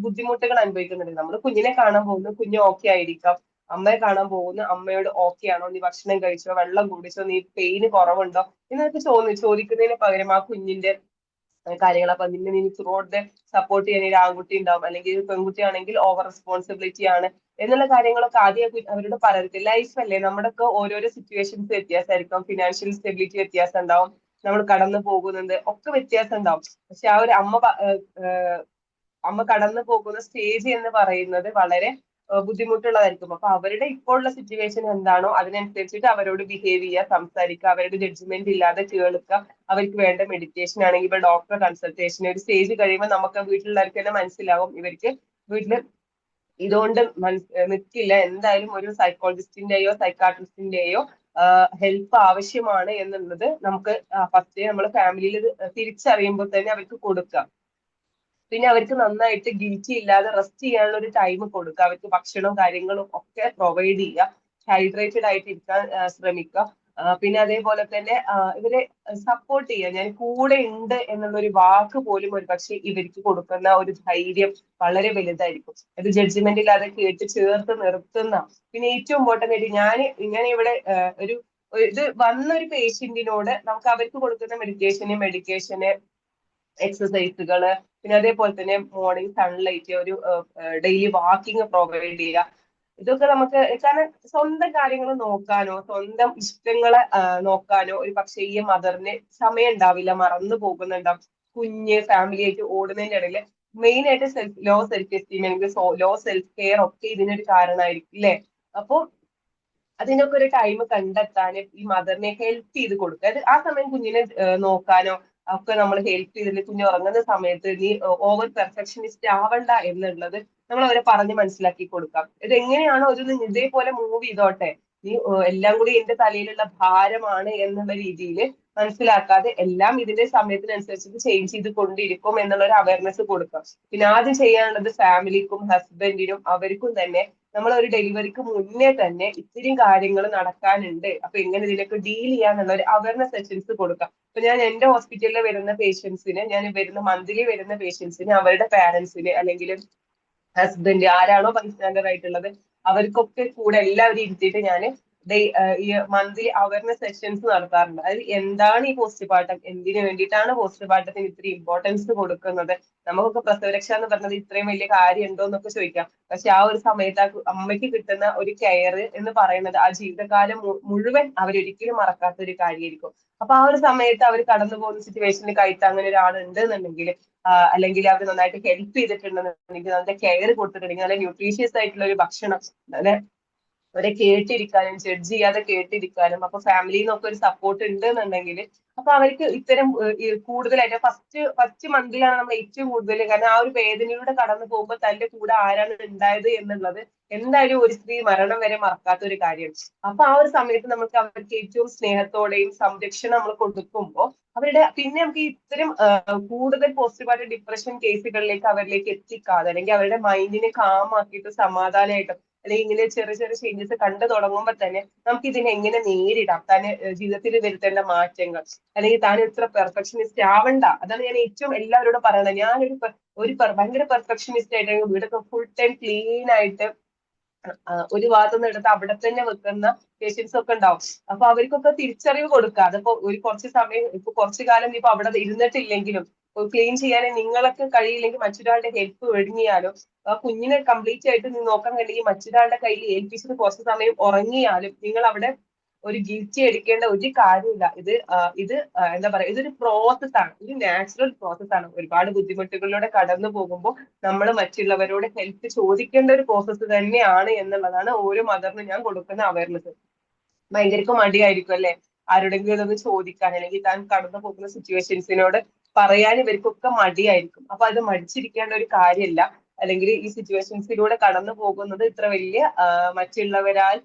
ബുദ്ധിമുട്ടുകൾ അനുഭവിക്കുന്നുണ്ട്. നമ്മൾ കുഞ്ഞിനെ കാണാൻ പോകുന്നു, കുഞ്ഞ് ഓക്കെ ആയിരിക്കാം. അമ്മയെ കാണാൻ പോകുന്നു, അമ്മയോട് ഓക്കെ ആണോ, നീ ഭക്ഷണം കഴിച്ചോ, വെള്ളം കുടിച്ചോ, നീ പെയിന് കുറവുണ്ടോ എന്നൊക്കെ ചോദിക്കുന്നതിന് പകരം ആ കുഞ്ഞിന്റെ കാര്യങ്ങൾ. അപ്പൊ നിന്നെ നീ ത്രൂ ഔട്ട് ദ സപ്പോർട്ട് ചെയ്യാൻ ഒരു ആൺകുട്ടി ഉണ്ടാവും, അല്ലെങ്കിൽ ഒരു പെൺകുട്ടി ആണെങ്കിൽ ഓവർ റെസ്പോൺസിബിലിറ്റി ആണ് എന്നുള്ള കാര്യങ്ങളൊക്കെ ആദ്യം അവരോട് പറയരുത്. ലൈഫ് അല്ലേ, നമ്മുടെയൊക്കെ ഓരോരോ സിറ്റുവേഷൻസ് വ്യത്യാസമായിരിക്കും, ഫിനാൻഷ്യൽ സ്റ്റെബിലിറ്റി വ്യത്യാസം ഉണ്ടാവും, നമ്മൾ കടന്നു പോകുന്നത് ഒക്കെ വ്യത്യാസം ഉണ്ടാവും. പക്ഷെ ആ ഒരു അമ്മ കടന്നു പോകുന്ന സ്റ്റേജ് എന്ന് പറയുന്നത് വളരെ ബുദ്ധിമുട്ടുള്ളതായിരിക്കും. അപ്പൊ അവരുടെ ഇപ്പോൾ ഉള്ള സിറ്റുവേഷൻ എന്താണോ അതിനനുസരിച്ചിട്ട് അവരോട് ബിഹേവ് ചെയ്യുക, സംസാരിക്കുക, അവരുടെ ജഡ്ജ്മെന്റ് ഇല്ലാതെ കേൾക്കുക. അവർക്ക് വേണ്ട മെഡിറ്റേഷൻ ആണെങ്കിൽ ഇപ്പൊ ഡോക്ടറെ കൺസൾട്ടേഷൻ, ഒരു സ്റ്റേജ് കഴിയുമ്പോൾ നമുക്ക് വീട്ടിലുള്ളവർക്ക് തന്നെ മനസ്സിലാവും ഇവർക്ക് വീട്ടില് ഇതുകൊണ്ട് നിൽക്കില്ല, എന്തായാലും ഒരു സൈക്കോളജിസ്റ്റിന്റെയോ സൈക്കാട്രിസ്റ്റിന്റെയോ ഹെൽപ്പ് ആവശ്യമാണ് എന്നുള്ളത് നമുക്ക് ഫസ്റ്റ് നമ്മൾ ഫാമിലിയിൽ തിരിച്ചറിയുമ്പോൾ തന്നെ അവർക്ക് കൊടുക്കാം. പിന്നെ അവർക്ക് നന്നായിട്ട് ഗിൽറ്റി ഇല്ലാതെ റെസ്റ്റ് ചെയ്യാനുള്ള ഒരു ടൈം കൊടുക്കുക. അവർക്ക് ഭക്ഷണവും കാര്യങ്ങളും ഒക്കെ പ്രൊവൈഡ് ചെയ്യുക. ഹൈഡ്രേറ്റഡ് ആയിട്ട് ഇരിക്കാൻ ശ്രമിക്കുക. പിന്നെ അതേപോലെ തന്നെ ഇവരെ സപ്പോർട്ട് ചെയ്യുക. ഞാൻ കൂടെ ഉണ്ട് എന്നുള്ള ഒരു വാക്ക് പോലും ഒരു പക്ഷെ ഇവർക്ക് കൊടുക്കുന്ന ഒരു ധൈര്യം വളരെ വലുതായിരിക്കും. അത് ജഡ്ജ്മെന്റ് ഇല്ലാതെ കേട്ട് ചേർത്ത് നിർത്തുന്ന. പിന്നെ ഏറ്റവും ഇമ്പോർട്ടന്റ് ആയിട്ട് ഞാൻ ഇവിടെ ഇത് വന്ന ഒരു പേഷ്യന്റിനോട് നമുക്ക് അവർക്ക് കൊടുക്കുന്ന മെഡിക്കേഷന് എക്സസൈസുകള്, പിന്നെ അതേപോലെ തന്നെ മോർണിംഗ് സൺലൈറ്റ്, ഒരു ഡെയിലി വാക്കിംഗ് പ്രൊവൈഡ് ചെയ്യുക. ഇതൊക്കെ നമുക്ക് കാരണം സ്വന്തം കാര്യങ്ങൾ നോക്കാനോ സ്വന്തം ഇഷ്ടങ്ങളെ നോക്കാനോ ഒരു പക്ഷേ ഈ മദറിന് സമയം ഉണ്ടാവില്ല, മറന്നു പോകുന്നുണ്ടാവും. കുഞ്ഞ് ഫാമിലി ആയിട്ട് ഓടുന്നതിന്റെ ഇടയിൽ മെയിൻ ആയിട്ട് ലോ സെൽഫ് എസ്റ്റീം അല്ലെങ്കിൽ ലോ സെൽഫ് കെയർ ഒക്കെ ഇതിനൊരു കാരണമായിരിക്കും അല്ലെ. അപ്പൊ അതിനൊക്കെ ഒരു ടൈം കണ്ടെത്താന് ഈ മദറിനെ ഹെൽപ്പ് ചെയ്ത് കൊടുക്കുക. അത് ആ സമയം കുഞ്ഞിനെ നോക്കാനോ ഒക്കെ നമ്മൾ ഹെൽപ്പ് ചെയ്തിട്ട് കുഞ്ഞ് ഉറങ്ങുന്ന സമയത്ത് നീ ഓവർ പെർഫെക്ഷനിസ്റ്റ് ആവണ്ട എന്നുള്ളത് നമ്മൾ അവരെ പറഞ്ഞ് മനസ്സിലാക്കി കൊടുക്കാം. ഇത് എങ്ങനെയാണോ ഒരു ഇതേപോലെ മൂവ് ചെയ്തോട്ടെ, നീ എല്ലാം കൂടി എന്റെ തലയിലുള്ള ഭാരമാണ് എന്നുള്ള രീതിയിൽ മനസ്സിലാക്കാതെ എല്ലാം ഇതിന്റെ സമയത്തിനനുസരിച്ച് ചേഞ്ച് ചെയ്ത് കൊണ്ടിരിക്കും എന്നുള്ള ഒരു അവയർനെസ് കൊടുക്കാം. പിന്നെ ആദ്യം ചെയ്യാനുള്ളത് ഫാമിലിക്കും ഹസ്ബൻഡിനും അവർക്കും തന്നെ നമ്മൾ ഒരു ഡെലിവറിക്ക് മുന്നേ തന്നെ ഇത്തിരി കാര്യങ്ങൾ നടക്കാനുണ്ട്, അപ്പൊ എങ്ങനെ ഇതിനൊക്കെ ഡീൽ ചെയ്യാന്നുള്ള ഒരു അവയർനെസ് സെഷൻസ് കൊടുക്കാം. ഇപ്പൊ ഞാൻ എന്റെ ഹോസ്പിറ്റലിൽ വരുന്ന പേഷ്യൻസിന്, ഞാൻ വരുന്ന മന്ത്ലി വരുന്ന പേഷ്യൻസിന് അവരുടെ പാരന്റ്സിന് അല്ലെങ്കിൽ ഹസ്ബൻഡ് ആരാണോ ബൈസ്റ്റാൻഡർ ആയിട്ടുള്ളത് അവർക്കൊക്കെ കൂടെ എല്ലാവരും ഇരുത്തിയിട്ട് ഞാൻ ഈ മന്ത്ലി അവയർനെസ് സെഷൻസ് നടത്താറുണ്ട്. അതായത് എന്താണ് ഈ പോസ്റ്റ്മോർട്ടം, എന്തിനു വേണ്ടിയിട്ടാണ് പോസ്റ്റ്മോർട്ടത്തിന് ഇത്രയും ഇമ്പോർട്ടൻസ് കൊടുക്കുന്നത്, നമുക്കൊക്കെ പ്രസവരക്ഷ എന്ന് പറഞ്ഞത് ഇത്രയും വലിയ കാര്യം ഉണ്ടോ എന്നൊക്കെ ചോദിക്കാം. പക്ഷെ ആ ഒരു സമയത്ത് ആ അമ്മയ്ക്ക് കിട്ടുന്ന ഒരു കെയർ എന്ന് പറയുന്നത് ആ ജീവിതകാലം മുഴുവൻ അവരൊരിക്കലും മറക്കാത്ത ഒരു കാര്യമായിരിക്കും. അപ്പൊ ആ ഒരു സമയത്ത് അവർ കടന്നു പോകുന്ന സിറ്റുവേഷനിൽ കയറ്റ് അങ്ങനെ ഒരാൾ ഉണ്ട് എന്നുണ്ടെങ്കിൽ അല്ലെങ്കിൽ അവർ നന്നായിട്ട് ഹെൽപ്പ് ചെയ്തിട്ടുണ്ടെന്നുണ്ടെങ്കിൽ, നല്ല കെയർ കൊടുത്തിട്ടുണ്ടെങ്കിൽ, നല്ല ന്യൂട്രീഷ്യസ് ആയിട്ടുള്ള ഒരു ഭക്ഷണം, നല്ല അവരെ കേട്ടിരിക്കാനും ജഡ്ജ് ചെയ്യാതെ കേട്ടിരിക്കാനും, അപ്പൊ ഫാമിലിയിൽ നിന്നൊക്കെ ഒരു സപ്പോർട്ട് ഉണ്ട് എന്നുണ്ടെങ്കിൽ അപ്പൊ അവർക്ക് ഇത്തരം കൂടുതലായിട്ട് ഫസ്റ്റ് മന്തിലാണ് നമ്മൾ ഏറ്റവും കൂടുതൽ, കാരണം ആ ഒരു വേദനയിലൂടെ കടന്നു പോകുമ്പോൾ തന്റെ കൂടെ ആരാണ് ഉണ്ടായത് എന്നുള്ളത് എന്തായാലും ഒരു സ്ത്രീ മരണം വരെ മറക്കാത്ത ഒരു കാര്യമാണ്. അപ്പൊ ആ ഒരു സമയത്ത് നമുക്ക് അവർക്ക് ഏറ്റവും സ്നേഹത്തോടെയും സംരക്ഷണം നമ്മൾ കൊടുക്കുമ്പോൾ അവരുടെ പിന്നെ നമുക്ക് ഇത്തരം കൂടുതൽ പോസ്റ്റ്മോർട്ടം ഡിപ്രഷൻ കേസുകളിലേക്ക് അവരിലേക്ക് എത്തിക്കാതെ അല്ലെങ്കിൽ അവരുടെ മൈൻഡിനെ കാമാക്കിയിട്ട് സമാധാനമായിട്ട് അല്ലെങ്കിൽ ഇങ്ങനെ ചെറിയ ചെറിയ ചേഞ്ചസ് കണ്ടു തുടങ്ങുമ്പോൾ തന്നെ നമുക്ക് ഇതിനെ എങ്ങനെ നേരിടാം, തന്നെ ജീവിതത്തിൽ വരുത്തേണ്ട മാറ്റങ്ങൾ, അല്ലെങ്കിൽ താൻ ഇത്ര പെർഫെക്ഷനിസ്റ്റ് ആവണ്ട. അതാണ് ഞാൻ ഏറ്റവും എല്ലാവരോടും പറയണത്. ഞാനൊരു ഭയങ്കര പെർഫെക്ഷനിസ്റ്റ് ആയിട്ട് വീടൊക്കെ ഫുൾ ടൈം ക്ലീൻ ആയിട്ട് ഒരു ഭാഗത്തുനിന്ന് എടുത്ത് അവിടെ തന്നെ വെക്കുന്ന പേഷ്യൻസ് ഒക്കെ ഉണ്ടാവും. അപ്പൊ അവർക്കൊക്കെ തിരിച്ചറിവ് കൊടുക്കുക. അതിപ്പോ കുറച്ച് സമയം, ഇപ്പൊ കുറച്ചു കാലം ഇപ്പൊ അവിടെ ഇരുന്നിട്ടില്ലെങ്കിലും ക്ലീൻ ചെയ്യാൻ നിങ്ങൾക്ക് കഴിയില്ലെങ്കിൽ മറ്റൊരാളുടെ ഹെൽപ്പ് ഒഴിഞ്ഞാലോ, ആ കുഞ്ഞിനെ കംപ്ലീറ്റ് ആയിട്ട് നീ നോക്കാൻ കഴിയും മറ്റൊരാളുടെ കയ്യിൽ ഏൽപ്പിച്ചിട്ട് കുറച്ച് സമയം ഉറങ്ങിയാലും നിങ്ങൾ അവിടെ ഒരു ഗിൽറ്റി അടിക്കേണ്ട ഒരു കാര്യമില്ല. എന്താ പറയാ, ഇതൊരു പ്രോസസ് ആണ്, ഒരു നാച്ചുറൽ പ്രോസസ് ആണ്. ഒരുപാട് ബുദ്ധിമുട്ടുകളിലൂടെ കടന്നു പോകുമ്പോൾ നമ്മൾ മറ്റുള്ളവരോട് ഹെൽപ്പ് ചോദിക്കേണ്ട ഒരു പ്രോസസ്സ് തന്നെയാണ് എന്നുള്ളതാണ് ഓരോ മദറിനും ഞാൻ കൊടുക്കുന്ന അവയർനെസ്. ഭയങ്കര മടിയായിരിക്കും അല്ലെ ആരോടെങ്കിലും ഇതൊന്ന് ചോദിക്കാൻ, അല്ലെങ്കിൽ താൻ കടന്നു പോകുന്ന സിറ്റുവേഷൻസിനോട് പറയാൻ ഇവർക്കൊക്കെ മടിയായിരിക്കും. അപ്പൊ അത് മടിച്ചിരിക്കേണ്ട ഒരു കാര്യമില്ല. അല്ലെങ്കിൽ ഈ സിറ്റുവേഷൻസിലൂടെ കടന്നു പോകുന്നത് ഇത്ര വലിയ മറ്റുള്ളവരാൽ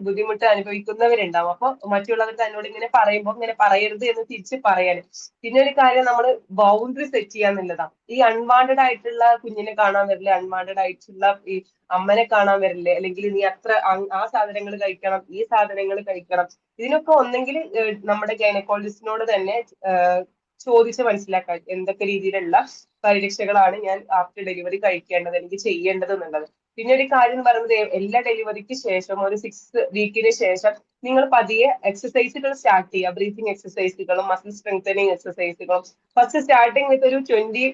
ബുദ്ധിമുട്ട് അനുഭവിക്കുന്നവരുണ്ടാവും. അപ്പൊ മറ്റുള്ളവർ തന്നോട് ഇങ്ങനെ പറയുമ്പോൾ ഇങ്ങനെ പറയരുത് എന്ന് തിരിച്ച് പറയാൻ. പിന്നെ ഒരു കാര്യം, നമ്മൾ ബൗണ്ടറി സെറ്റ് ചെയ്യാന്നുള്ളതാണ്. ഈ അൺവാണ്ടഡ് ആയിട്ടുള്ള കുഞ്ഞിനെ കാണാൻ വരില്ലേ, അൺവാണ്ടഡ് ആയിട്ടുള്ള ഈ അമ്മനെ കാണാൻ വരില്ലേ, അല്ലെങ്കിൽ നീ ആ സാധനങ്ങൾ കഴിക്കണം, ഈ സാധനങ്ങൾ കഴിക്കണം, ഇതിനൊക്കെ ഒന്നെങ്കിൽ നമ്മുടെ ഗൈനക്കോളജിസ്റ്റിനോട് തന്നെ ചോദിച്ച് മനസ്സിലാക്കാൻ എന്തൊക്കെ രീതിയിലുള്ള പരിരക്ഷകളാണ് ഞാൻ ആഫ്റ്റർ ഡെലിവറി കഴിക്കേണ്ടത്, എനിക്ക് ചെയ്യേണ്ടത് എന്നുള്ളത്. പിന്നെ ഒരു കാര്യം എന്ന് പറയുന്നത്, എല്ലാ ഡെലിവറിക്ക് ശേഷം ഒരു 6 വീക്കിന് ശേഷം നിങ്ങൾ പതിയെ എക്സസൈസുകൾ സ്റ്റാർട്ട് ചെയ്യുക. ബ്രീത്തിങ് എക്സസൈസുകളും മസിൽ സ്ട്രെങ്തനിങ് എക്സസൈസുകളും. ഫസ്റ്റ് സ്റ്റാർട്ടിങ് വിത്ത് ഒരു 20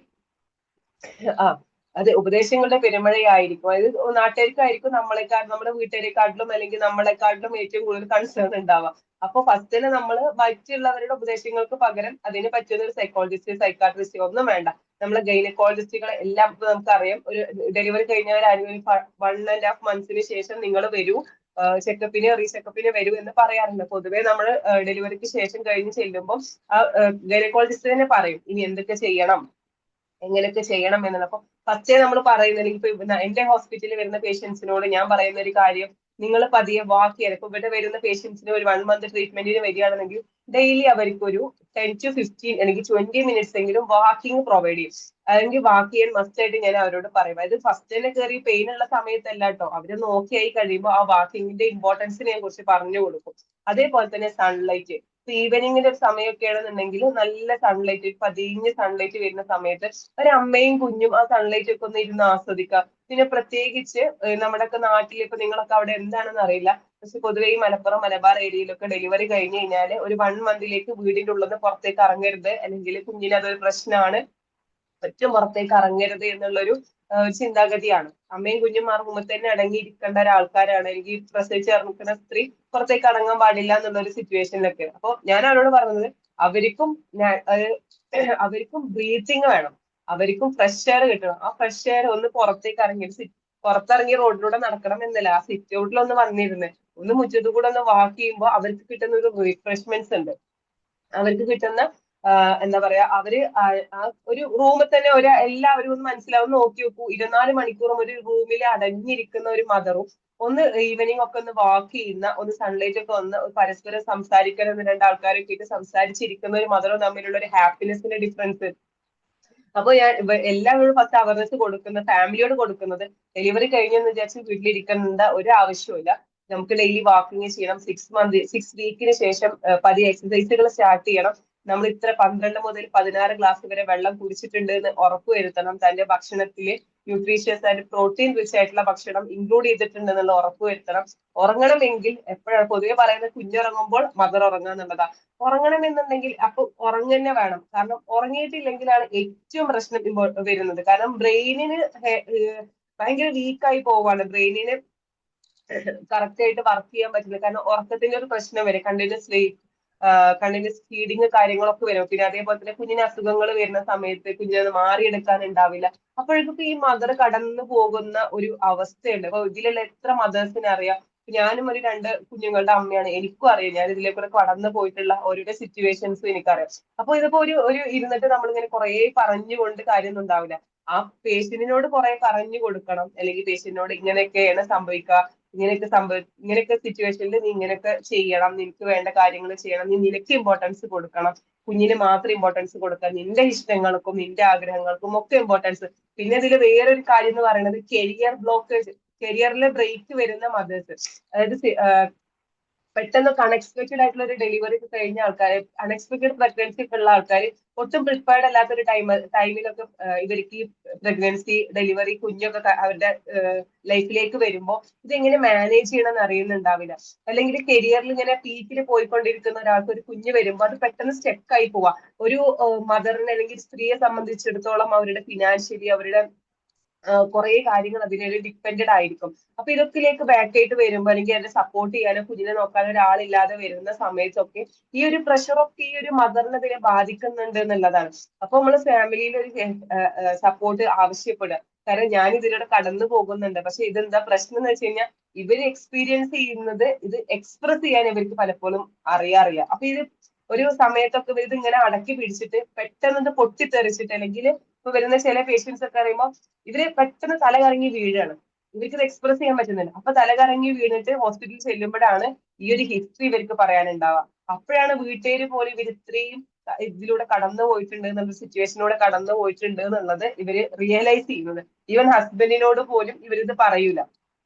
ആ അതെ, ഉപദേശങ്ങളുടെ പെരുമഴയായിരിക്കും. അതായത് നാട്ടുകാർക്കായിരിക്കും നമ്മുടെ വീട്ടുകാരെക്കാട്ടിലും അല്ലെങ്കിൽ നമ്മളെക്കാട്ടിലും ഏറ്റവും കൂടുതൽ കൺസേൺ ഉണ്ടാവുക. അപ്പൊ ഫസ്റ്റില് നമ്മൾ മറ്റുള്ളവരുടെ ഉപദേശങ്ങൾക്ക് പകരം അതിന് പറ്റുന്ന ഒരു സൈക്കോളജിസ്റ്റ്, സൈക്കാട്രിസ്റ്റ് ഒന്നും വേണ്ട, നമ്മളെ ഗൈനക്കോളജിസ്റ്റുകളെ എല്ലാം ഇപ്പൊ നമുക്കറിയാം. ഒരു ഡെലിവറി കഴിഞ്ഞ ഒരു 1.5 മന്ത്സിന് ശേഷം നിങ്ങൾ വരൂ, ചെക്കപ്പിന് റീചെക്കപ്പിന് വരൂ എന്ന് പറയാറുണ്ട്. പൊതുവെ നമ്മൾ ഡെലിവറിക്ക് ശേഷം കഴിഞ്ഞ് ചെല്ലുമ്പോൾ ആ ഗൈനക്കോളജിസ്റ്റ് തന്നെ പറയും ഇനി എന്തൊക്കെ ചെയ്യണം, എങ്ങനെയൊക്കെ ചെയ്യണം എന്നുള്ളത്. അപ്പൊ ഫസ്റ്റേ നമ്മൾ പറയുന്നത്, ഇപ്പൊ എന്റെ ഹോസ്പിറ്റലിൽ വരുന്ന പേഷ്യൻസിനോട് ഞാൻ പറയുന്ന ഒരു കാര്യം, നിങ്ങൾ പതിയെ വാക്ക് ചെയ്യാൻ. ഇപ്പൊ ഇവിടെ വരുന്ന പേഷ്യൻസിന് ഒരു 1 മന്ത് ട്രീറ്റ്മെന്റിന് വരികയാണെങ്കിൽ ഡെയിലി അവർക്ക് ഒരു 10 to 15 അല്ലെങ്കിൽ 20 മിനിറ്റ്സ് എങ്കിലും വാക്കിംഗ് പ്രൊവൈഡ് ചെയ്യും. അല്ലെങ്കിൽ വാക്ക് ചെയ്യാൻ മസ്റ്റ് ആയിട്ട് ഞാൻ അവരോട് പറയും. അതായത് ഫസ്റ്റ് തന്നെ കയറി പെയിൻ ഉള്ള സമയത്തല്ല കേട്ടോ, അവര് നോക്കി ആയി കഴിയുമ്പോൾ ആ വാക്കിങ്ങിന്റെ ഇമ്പോർട്ടൻസിനെ കുറിച്ച് പറഞ്ഞു കൊടുക്കും. അതേപോലെ തന്നെ സൺലൈറ്റ്, ഈവനിങ്ങിന്റെ ഒരു സമയമൊക്കെ ആണെന്നുണ്ടെങ്കിൽ നല്ല സൺലൈറ്റ്, പതിഞ്ഞ് സൺലൈറ്റ് വരുന്ന സമയത്ത് ഒരു അമ്മയും കുഞ്ഞും ആ സൺലൈറ്റ് ഒക്കെ ഒന്ന് ഇരുന്ന് ആസ്വദിക്കുക. പിന്നെ പ്രത്യേകിച്ച് നമ്മുടെയൊക്കെ നാട്ടിൽ, ഇപ്പൊ നിങ്ങളൊക്കെ അവിടെ എന്താണെന്ന് അറിയില്ല, പക്ഷെ പൊതുവെ ഈ മലപ്പുറം മലബാർ ഏരിയയിലൊക്കെ ഡെലിവറി കഴിഞ്ഞ് കഴിഞ്ഞാൽ ഒരു 1 മന്തിലേക്ക് വീടിന്റെ ഉള്ളിൽ നിന്ന് പുറത്തേക്ക് ഇറങ്ങരുത്, അല്ലെങ്കിൽ കുഞ്ഞിന് അതൊരു പ്രശ്നമാണ്, ഒറ്റും പുറത്തേക്ക് ഇറങ്ങരുത് എന്നുള്ളൊരു ചിന്താഗതിയാണ്. അമ്മയും കുഞ്ഞും ആ റൂമിൽ തന്നെ അടങ്ങിയിരിക്കേണ്ട ഒരാൾക്കാരാണ്. എനിക്ക് പ്രസവിച്ച് ഇറങ്ങിക്കുന്ന സ്ത്രീ പുറത്തേക്ക് ഇറങ്ങാൻ പാടില്ല എന്നുള്ള ഒരു സിറ്റുവേഷനിലൊക്കെ. അപ്പൊ ഞാൻ അവരോട് പറഞ്ഞത്, അവർക്കും അവർക്കും ബ്രീത്തിങ് വേണം, അവർക്കും ഫ്രഷ് എയർ കിട്ടണം. ആ ഫ്രഷ് എയർ ഒന്ന് പുറത്തേക്ക് പുറത്തിറങ്ങി റോഡിലൂടെ നടക്കണം എന്നല്ല, ആ സിറ്റ് ഔട്ടിലൊന്ന് വന്നിരുന്ന് ഒന്ന് മുറ്റത്ത് കൂടെ ഒന്ന് വാക്ക് ചെയ്യുമ്പോൾ അവർക്ക് കിട്ടുന്ന ഒരു റിഫ്രഷ്മെന്റ്സ് ഉണ്ട്. അവർക്ക് കിട്ടുന്ന എന്താ പറയാ, ആ ഒരു റൂമിൽ തന്നെ എല്ലാവരും ഒന്ന് മനസ്സിലാവും, നോക്കി നോക്കൂ, 24 മണിക്കൂറും ഒരു റൂമിൽ അടഞ്ഞിരിക്കുന്ന ഒരു മദറും ഒന്ന് ഈവനിങ് ഒക്കെ ഒന്ന് വാക്ക് ചെയ്യുന്ന, ഒന്ന് സൺലൈറ്റ് ഒക്കെ ഒന്ന് പരസ്പരം സംസാരിക്കണം, രണ്ടാൾക്കാരൊക്കെ ആയിട്ട് സംസാരിച്ചിരിക്കുന്ന ഒരു മദറും തമ്മിലുള്ള ഒരു ഹാപ്പിനെസിന്റെ ഡിഫറൻസ്. അപ്പൊ ഞാൻ എല്ലാവരോടും ഫസ്റ്റ് അവയർനെസ് കൊടുക്കുന്നത്, ഫാമിലിയോട് കൊടുക്കുന്നത്, ഡെലിവറി കഴിഞ്ഞെന്ന് വിചാരിച്ച് വീട്ടിലിരിക്കേണ്ട ഒരു ആവശ്യമില്ല. നമുക്ക് ഡെയിലി വാക്കിങ് ചെയ്യണം. 6 വീക്കിന് ശേഷം പതിയെ എക്സസൈസുകൾ സ്റ്റാർട്ട് ചെയ്യണം. നമ്മൾ ഇത്ര 12 മുതൽ 16 ഗ്ലാസ് വരെ വെള്ളം കുടിച്ചിട്ടുണ്ട് എന്ന് ഉറപ്പുവരുത്തണം. തന്റെ ഭക്ഷണത്തില് ന്യൂട്രീഷ്യസ് ആൻഡ് പ്രോട്ടീൻ റിച്ച് ആയിട്ടുള്ള ഭക്ഷണം ഇൻക്ലൂഡ് ചെയ്തിട്ടുണ്ട് എന്നുള്ള ഉറപ്പുവരുത്തണം. ഉറങ്ങണമെങ്കിൽ എപ്പോഴാണ് പൊതുവെ പറയുന്നത്, കുഞ്ഞുറങ്ങുമ്പോൾ മദർ ഉറങ്ങുക എന്നുള്ളതാണ്. ഉറങ്ങണം എന്നുണ്ടെങ്കിൽ അപ്പൊ ഉറങ്ങന്നെ വേണം. കാരണം ഉറങ്ങിയിട്ടില്ലെങ്കിലാണ് ഏറ്റവും പ്രശ്നം വരുന്നത്. കാരണം ബ്രെയിനിന് ഭയങ്കര വീക്കായി പോവാണ്. ബ്രെയിനിന് കറക്റ്റ് ആയിട്ട് വർക്ക് ചെയ്യാൻ പറ്റില്ല. കാരണം ഉറക്കത്തിന്റെ ഒരു പ്രശ്നം വരും, കണ്ടിന്യൂസ് ഫീഡിങ് കാര്യങ്ങളൊക്കെ വരും. പിന്നെ അതേപോലെ തന്നെ കുഞ്ഞിന് അസുഖങ്ങൾ വരുന്ന സമയത്ത് കുഞ്ഞിനെ മാറിയെടുക്കാൻ ഉണ്ടാവില്ല. അപ്പോഴേക്കും ഈ മദർ കടന്നു പോകുന്ന ഒരു അവസ്ഥയുണ്ട്. അപ്പൊ ഇതിലുള്ള എത്ര മദേഴ്സിനെ അറിയാം. ഞാനും ഒരു 2 കുഞ്ഞുങ്ങളുടെ അമ്മയാണ്, എനിക്കും അറിയാം. ഞാൻ ഇതിലേക്കൂടെ കടന്നു പോയിട്ടുള്ള ഓരോ സിറ്റുവേഷൻസും എനിക്കറിയാം. അപ്പൊ ഇതിപ്പോ ഒരു ഇരുന്നിട്ട് നമ്മളിങ്ങനെ കുറെ പറഞ്ഞുകൊണ്ട് കാര്യമൊന്നും ഉണ്ടാവില്ല. ആ പേഷ്യന്റിനോട് കുറെ പറഞ്ഞു കൊടുക്കണം, അല്ലെങ്കിൽ പേഷ്യന്റിനോട് ഇങ്ങനെയൊക്കെയാണ് സംഭവിക്കുക, ഇങ്ങനെയൊക്കെ സിറ്റുവേഷനിൽ നീ ഇങ്ങനെയൊക്കെ ചെയ്യണം, നിനക്ക് വേണ്ട കാര്യങ്ങൾ ചെയ്യണം, നീ നിനക്ക് ഇമ്പോർട്ടൻസ് കൊടുക്കണം, കുഞ്ഞിന് മാത്രം ഇമ്പോർട്ടൻസ് കൊടുക്കാം, നിന്റെ ഇഷ്ടങ്ങൾക്കും നിന്റെ ആഗ്രഹങ്ങൾക്കും ഒക്കെ ഇമ്പോർട്ടൻസ്. പിന്നെ ഇതിൽ വേറൊരു കാര്യം എന്ന് പറയുന്നത് കരിയർ ബ്ലോക്കേജ്, കരിയറിൽ ബ്രേക്ക് വരുന്ന മദേഴ്സ്. അതായത് പെട്ടെന്നൊക്കെ അൺഎക്സ്പെക്ടഡ് ആയിട്ടുള്ള ഒരു ഡെലിവറി ഒക്കെ കഴിഞ്ഞ ആൾക്കാർ, അൺഎക്സ്പെക്ടഡ് പ്രഗ്നൻസി ഒക്കെ ഉള്ള ആൾക്കാർ, ഒട്ടും പ്രിപ്പയർഡ് അല്ലാത്തൊരു ടൈമിലൊക്കെ ഇവർക്ക് ഈ പ്രഗ്നൻസി ഡെലിവറി കുഞ്ഞൊക്കെ അവരുടെ ലൈഫിലേക്ക് വരുമ്പോൾ ഇതെങ്ങനെ മാനേജ് ചെയ്യണമെന്ന് അറിയുന്നുണ്ടാവില്ല. അല്ലെങ്കിൽ കരിയറിൽ ഇങ്ങനെ പീക്കിൽ പോയിക്കൊണ്ടിരിക്കുന്ന ഒരാൾക്ക് ഒരു കുഞ്ഞ് വരുമ്പോൾ അത് പെട്ടെന്ന് സ്റ്റെക്ക് ആയി പോവാ. ഒരു മദറിനെ അല്ലെങ്കിൽ സ്ത്രീയെ സംബന്ധിച്ചിടത്തോളം അവരുടെ ഫിനാൻഷ്യലി അവരുടെ കുറെ കാര്യങ്ങൾ അതിനൊരു ഡിപ്പെൻഡഡ് ആയിരിക്കും. അപ്പൊ ഇതൊക്കെയിലേക്ക് ബാക്ക് ആയിട്ട് വരുമ്പോ അല്ലെങ്കിൽ അതിനെ സപ്പോർട്ട് ചെയ്യാനോ കുഞ്ഞിനെ നോക്കാനോ ഒരാളില്ലാതെ വരുന്ന സമയത്തൊക്കെ ഈ ഒരു പ്രഷറൊക്കെ ഈ ഒരു മദറിനെ ഇതിനെ ബാധിക്കുന്നുണ്ട് എന്നുള്ളതാണ്. അപ്പൊ നമ്മള് ഫാമിലിയിൽ ഒരു സപ്പോർട്ട് ആവശ്യപ്പെടുക. കാരണം ഞാൻ ഇതിലൂടെ കടന്നു പോകുന്നുണ്ട്, പക്ഷെ ഇതെന്താ പ്രശ്നം എന്ന് വെച്ച് കഴിഞ്ഞാൽ ഇവര് എക്സ്പീരിയൻസ് ചെയ്യുന്നത് ഇത് എക്സ്പ്രസ് ചെയ്യാൻ ഇവർക്ക് പലപ്പോഴും അറിയാറില്ല. അപ്പൊ ഇത് ഒരു സമയത്തൊക്കെ ഇത് ഇങ്ങനെ അടക്കി പിടിച്ചിട്ട് പെട്ടെന്ന് ഇത് പൊട്ടിത്തെറിച്ചിട്ട്, അല്ലെങ്കിൽ ഇപ്പൊ വരുന്ന ചില പേഷ്യൻസ് ഒക്കെ അറിയുമ്പോൾ ഇവര് പെട്ടെന്ന് തല കറങ്ങി വീഴാണ്. ഇവർക്ക് ഇത് എക്സ്പ്രസ് ചെയ്യാൻ പറ്റുന്നില്ല. അപ്പൊ തല കറങ്ങി വീണിട്ട് ഹോസ്പിറ്റലിൽ ചെല്ലുമ്പോഴാണ് ഈ ഒരു ഹിസ്റ്ററി ഇവർക്ക് പറയാനുണ്ടാവുക. അപ്പോഴാണ് വീട്ടുകാർ പോലും ഇവർ ഇത്രയും ഇതിലൂടെ കടന്നു പോയിട്ടുണ്ട് എന്നുള്ള സിറ്റുവേഷനിലൂടെ കടന്നു പോയിട്ടുണ്ട് എന്നുള്ളത് ഇവര് റിയലൈസ് ചെയ്യുന്നത്. ഈവൻ ഹസ്ബൻഡിനോട് പോലും ഇവരിത് പറയൂല.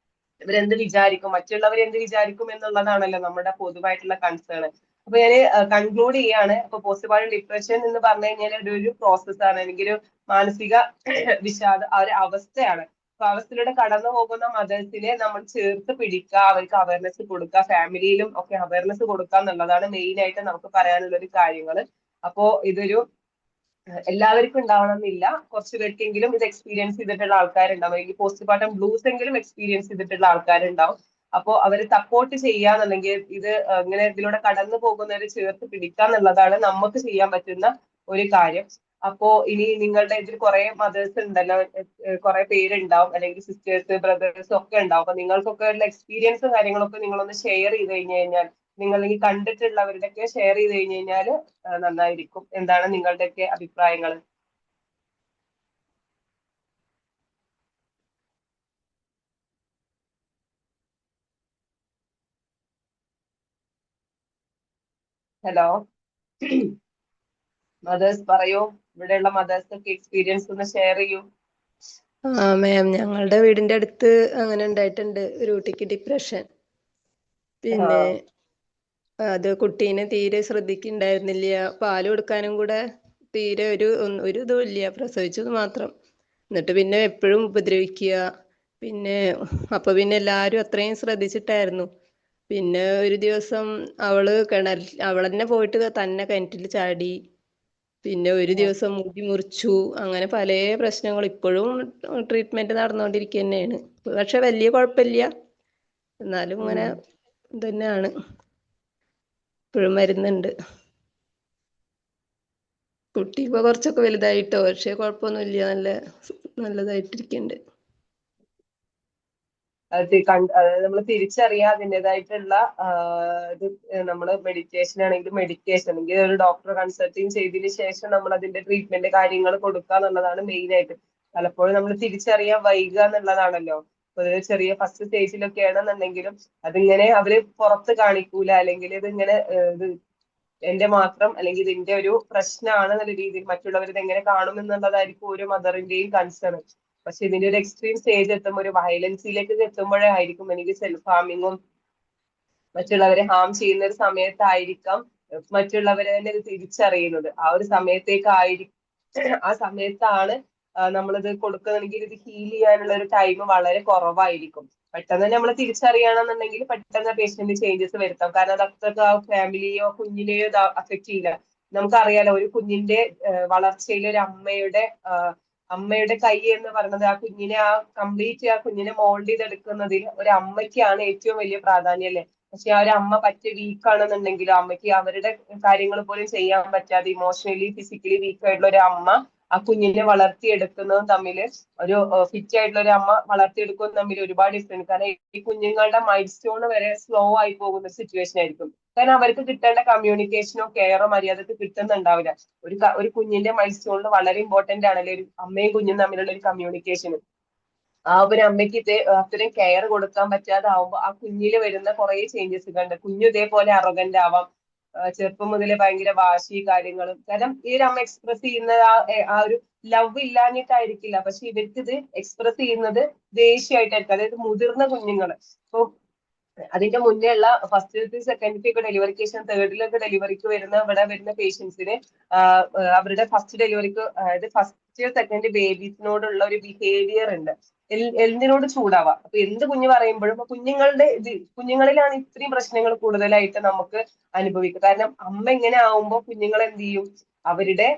ഇവരെന്ത് വിചാരിക്കും, മറ്റുള്ളവർ എന്ത് വിചാരിക്കും എന്നുള്ളതാണല്ലോ നമ്മുടെ പൊതുവായിട്ടുള്ള കൺസേൺ. അപ്പൊ ഞാൻ കൺക്ലൂഡ് ചെയ്യാണ്. അപ്പൊ പോസ്റ്റ്മോർട്ടം ഡിപ്രഷൻ എന്ന് പറഞ്ഞു കഴിഞ്ഞാൽ ഒരു പ്രോസസ്സാണ്, അല്ലെങ്കിൽ ഒരു മാനസിക വിഷാദ ആ ഒരു അവസ്ഥയാണ്. അപ്പൊ അവസ്ഥയിലൂടെ കടന്നു പോകുന്ന മദർസിനെ നമ്മൾ ചേർത്ത് പിടിക്കുക, അവർക്ക് അവയർനെസ് കൊടുക്കുക, ഫാമിലിയിലും ഒക്കെ അവയർനെസ് കൊടുക്കുക എന്നുള്ളതാണ് മെയിൻ ആയിട്ട് നമുക്ക് പറയാനുള്ള ഒരു കാര്യങ്ങൾ. അപ്പോ ഇതൊരു എല്ലാവർക്കും ഉണ്ടാവണമെന്നില്ല, കുറച്ച് പേർക്കെങ്കിലും ഇത് എക്സ്പീരിയൻസ് ചെയ്തിട്ടുള്ള ആൾക്കാരുണ്ടാവും, അല്ലെങ്കിൽ പോസ്റ്റ്മോർട്ടം ബ്ലൂസ് എങ്കിലും എക്സ്പീരിയൻസ് ചെയ്തിട്ടുള്ള ആൾക്കാരുണ്ടാവും. അപ്പോ അവരെ സപ്പോർട്ട് ചെയ്യാന്നുണ്ടെങ്കിൽ ഇത് ഇങ്ങനെ ഇതിലൂടെ കടന്നു പോകുന്നവരെ ചേർത്ത് പിടിക്കുക എന്നുള്ളതാണ് നമുക്ക് ചെയ്യാൻ പറ്റുന്ന ഒരു കാര്യം. അപ്പോ ഇനി നിങ്ങളുടെ ഇതിൽ കുറെ മദേഴ്സ് ഉണ്ടല്ലോ, കുറെ പേരുണ്ടാവും, അല്ലെങ്കിൽ സിസ്റ്റേഴ്സ് ബ്രദേഴ്സ് ഒക്കെ ഉണ്ടാവും. അപ്പൊ നിങ്ങൾക്കൊക്കെ ഉള്ള എക്സ്പീരിയൻസും കാര്യങ്ങളൊക്കെ നിങ്ങളൊന്ന് ഷെയർ ചെയ്ത് കഴിഞ്ഞു കഴിഞ്ഞാൽ, നിങ്ങൾ ഈ കണ്ടിട്ടുള്ളവരുടെയൊക്കെ ഷെയർ ചെയ്ത് കഴിഞ്ഞു കഴിഞ്ഞാൽ നന്നായിരിക്കും. എന്താണ് നിങ്ങളുടെയൊക്കെ അഭിപ്രായങ്ങൾ? ഹലോ, മദേഴ്സ് പറയൂ. ഇവിടെയുള്ള മദേഴ്സ് ഒക്കെ എക്സ്പീരിയൻസ് ഒന്ന് ഷെയർ ചെയ്യൂ. ആ മാം, ഞങ്ങളുടെ വീടിന്റെ അടുത്ത് അങ്ങനെ ഉണ്ടായിട്ടുണ്ട് ഒരു കുട്ടിക്ക് ഡിപ്രഷൻ. പിന്നെ അത് കുട്ടീനെ തീരെ ശ്രദ്ധിക്കുന്നുണ്ടായിരുന്നില്ല, പാല് കൊടുക്കാനും കൂടെ തീരെ ഒരു ഇതും ഇല്ല, പ്രസവിച്ചത് മാത്രം. എന്നിട്ട് പിന്നെ എപ്പോഴും ഉപദ്രവിക്കുക. പിന്നെ അപ്പൊ പിന്നെ എല്ലാരും അത്രയും ശ്രദ്ധിച്ചിട്ടായിരുന്നു. പിന്നെ ഒരു ദിവസം അവൾ തന്നെ പോയിട്ട് തന്നെ കിണറ്റിൽ ചാടി. പിന്നെ ഒരു ദിവസം മുടി മുറിച്ചു. അങ്ങനെ പല പ്രശ്നങ്ങൾ ഇപ്പോഴും ട്രീറ്റ്മെന്റ് നടന്നുകൊണ്ടിരിക്കുക തന്നെയാണ്. പക്ഷെ വലിയ കുഴപ്പമില്ല, എന്നാലും ഇങ്ങനെ തന്നെയാണ്. ഇപ്പോഴും മരുന്നുണ്ട്. കുട്ടി ഇപ്പൊ കുറച്ചൊക്കെ വലുതായിട്ടോ, പക്ഷെ കുഴപ്പമൊന്നുമില്ല, നല്ലതായിട്ടിരിക്കുന്നുണ്ട്. അതായത് നമ്മൾ തിരിച്ചറിയാൻ അതിൻ്റെതായിട്ടുള്ള ഇത് നമ്മൾ മെഡിറ്റേഷൻ ആണെങ്കിൽ മെഡിറ്റേഷൻ, അല്ലെങ്കിൽ ഒരു ഡോക്ടറെ കൺസൾട്ടിങ് ചെയ്തതിന് ശേഷം നമ്മൾ അതിന്റെ ട്രീറ്റ്മെന്റ് കാര്യങ്ങൾ കൊടുക്കുക എന്നുള്ളതാണ് മെയിൻ ആയിട്ട്. പലപ്പോഴും നമ്മൾ തിരിച്ചറിയാൻ വൈകുക എന്നുള്ളതാണല്ലോ. ഒരു ചെറിയ ഫസ്റ്റ് സ്റ്റേജിലൊക്കെ ആണെന്നുണ്ടെങ്കിലും അതിങ്ങനെ അവര് പുറത്ത് കാണിക്കൂല, അല്ലെങ്കിൽ ഇതിങ്ങനെ ഇത് എന്റെ മാത്രം, അല്ലെങ്കിൽ ഇതിന്റെ ഒരു പ്രശ്നമാണ് എന്നുള്ള രീതിയിൽ മറ്റുള്ളവർ ഇത് എങ്ങനെ കാണും എന്നുള്ളതായിരിക്കും ഓരോ മദറിന്റെയും കൺസേൺ. പക്ഷെ ഇതിന്റെ ഒരു എക്സ്ട്രീം സ്റ്റേജ് എത്തുമ്പോൾ ഒരു വയലൻസിലേക്ക് എത്തുമ്പോഴായിരിക്കും എനിക്ക് സെൽഫ് ഹാമിങ്ങും മറ്റുള്ളവരെ ഹാം ചെയ്യുന്ന ഒരു സമയത്തായിരിക്കാം മറ്റുള്ളവരെ തന്നെ ഇത് തിരിച്ചറിയുന്നത്. ആ ഒരു സമയത്തേക്കായിരിക്കും, ആ സമയത്താണ് നമ്മളിത് കൊടുക്കുന്നതെങ്കിൽ ഇത് ഹീൽ ചെയ്യാനുള്ള ഒരു ടൈം വളരെ കുറവായിരിക്കും. പെട്ടെന്ന് തന്നെ നമ്മൾ തിരിച്ചറിയണമെന്നുണ്ടെങ്കിൽ പെട്ടെന്ന് പേഷ്യന്റ് ചേഞ്ചസ് വരുത്താം. കാരണം അത് അത്രക്ക് ആ ഫാമിലിയോ കുഞ്ഞിനെയോ ഇത് അഫക്ട് ചെയ്യില്ല. നമുക്കറിയാലോ, ഒരു കുഞ്ഞിന്റെ വളർച്ചയിൽ ഒരു അമ്മയുടെ കൈ എന്ന് പറയുന്നത് ആ കുഞ്ഞിനെ കംപ്ലീറ്റ് ആ കുഞ്ഞിനെ മോൾഡ് ചെയ്തെടുക്കുന്നതിൽ ഒരു അമ്മയ്ക്കാണ് ഏറ്റവും വലിയ പ്രാധാന്യം, അല്ലേ? പക്ഷെ ആ ഒരു അമ്മ പറ്റ വീക്ക് ആണെന്നുണ്ടെങ്കിലും അമ്മയ്ക്ക് അവരുടെ കാര്യങ്ങൾ പോലും ചെയ്യാൻ പറ്റാതെ ഇമോഷണലി ഫിസിക്കലി വീക്ക് ആയിട്ടുള്ള ഒരു അമ്മ ആ കുഞ്ഞിനെ വളർത്തിയെടുക്കുന്നതും തമ്മിൽ, ഒരു ഫിറ്റ് ആയിട്ടുള്ള ഒരു അമ്മ വളർത്തിയെടുക്കുന്നതും തമ്മിൽ ഒരുപാട് ഡിഫറൻസ്. കാരണം ഈ കുഞ്ഞുങ്ങളുടെ മൈൽ സ്റ്റോൺ വരെ സ്ലോ ആയി പോകുന്ന സിറ്റുവേഷൻ ആയിരിക്കും. കാരണം അവർക്ക് കിട്ടേണ്ട കമ്മ്യൂണിക്കേഷനോ കെയറോ മര്യാദക്ക് കിട്ടുന്നുണ്ടാവില്ല. ഒരു കുഞ്ഞിന്റെ മൈൽ സ്റ്റോണിൽ വളരെ ഇമ്പോർട്ടന്റ് ആണല്ലേ ഒരു അമ്മയും കുഞ്ഞും തമ്മിലുള്ള ഒരു കമ്മ്യൂണിക്കേഷൻ. ആ ഒരു അമ്മയ്ക്ക് അത്രയും കെയർ കൊടുക്കാൻ പറ്റാതെ ആവുമ്പോൾ ആ കുഞ്ഞില് വരുന്ന കുറെ ചേഞ്ചസ് കണ്ട് കുഞ്ഞു ഇതേപോലെ അറഗന്റ് ആവാം. ചെറുപ്പം മുതലേ ഭയങ്കര വാശി കാര്യങ്ങളും. കാരണം ഈ ഒരു അമ്മ എക്സ്പ്രസ് ചെയ്യുന്നത് ആ ഒരു ലവ് ഇല്ലാഞ്ഞിട്ടായിരിക്കില്ല, പക്ഷെ ഇവർക്ക് ഇത് എക്സ്പ്രസ് ചെയ്യുന്നത് ദേഷ്യമായിട്ടായിരിക്കും. അതായത് മുതിർന്ന കുഞ്ഞുങ്ങൾ ഇപ്പൊ അതിന്റെ മുന്നേ ഉള്ള ഫസ്റ്റ് സെക്കൻഡ് ഒക്കെ ഡെലിവറിക്ക് ശേഷം തേർഡിലൊക്കെ ഡെലിവറിക്ക് ഇവിടെ വരുന്ന പേഷ്യൻസിന് അവരുടെ ഫസ്റ്റ് ഡെലിവറിക്ക് അതായത് ഫസ്റ്റ് സെക്കൻഡ് ബേബീസിനോടുള്ള ഒരു ബിഹേവിയർ ഉണ്ട്. എന്തിനോട് ചൂടാവാം. അപ്പൊ എന്ത് കുഞ്ഞ് പറയുമ്പോഴും കുഞ്ഞുങ്ങളിലാണ് ഇത്രയും പ്രശ്നങ്ങൾ കൂടുതലായിട്ട് നമുക്ക് അനുഭവിക്കുക. കാരണം അമ്മ ഇങ്ങനെ ആവുമ്പോൾ കുഞ്ഞുങ്ങൾ എന്ത് ചെയ്യും, അവരുടെ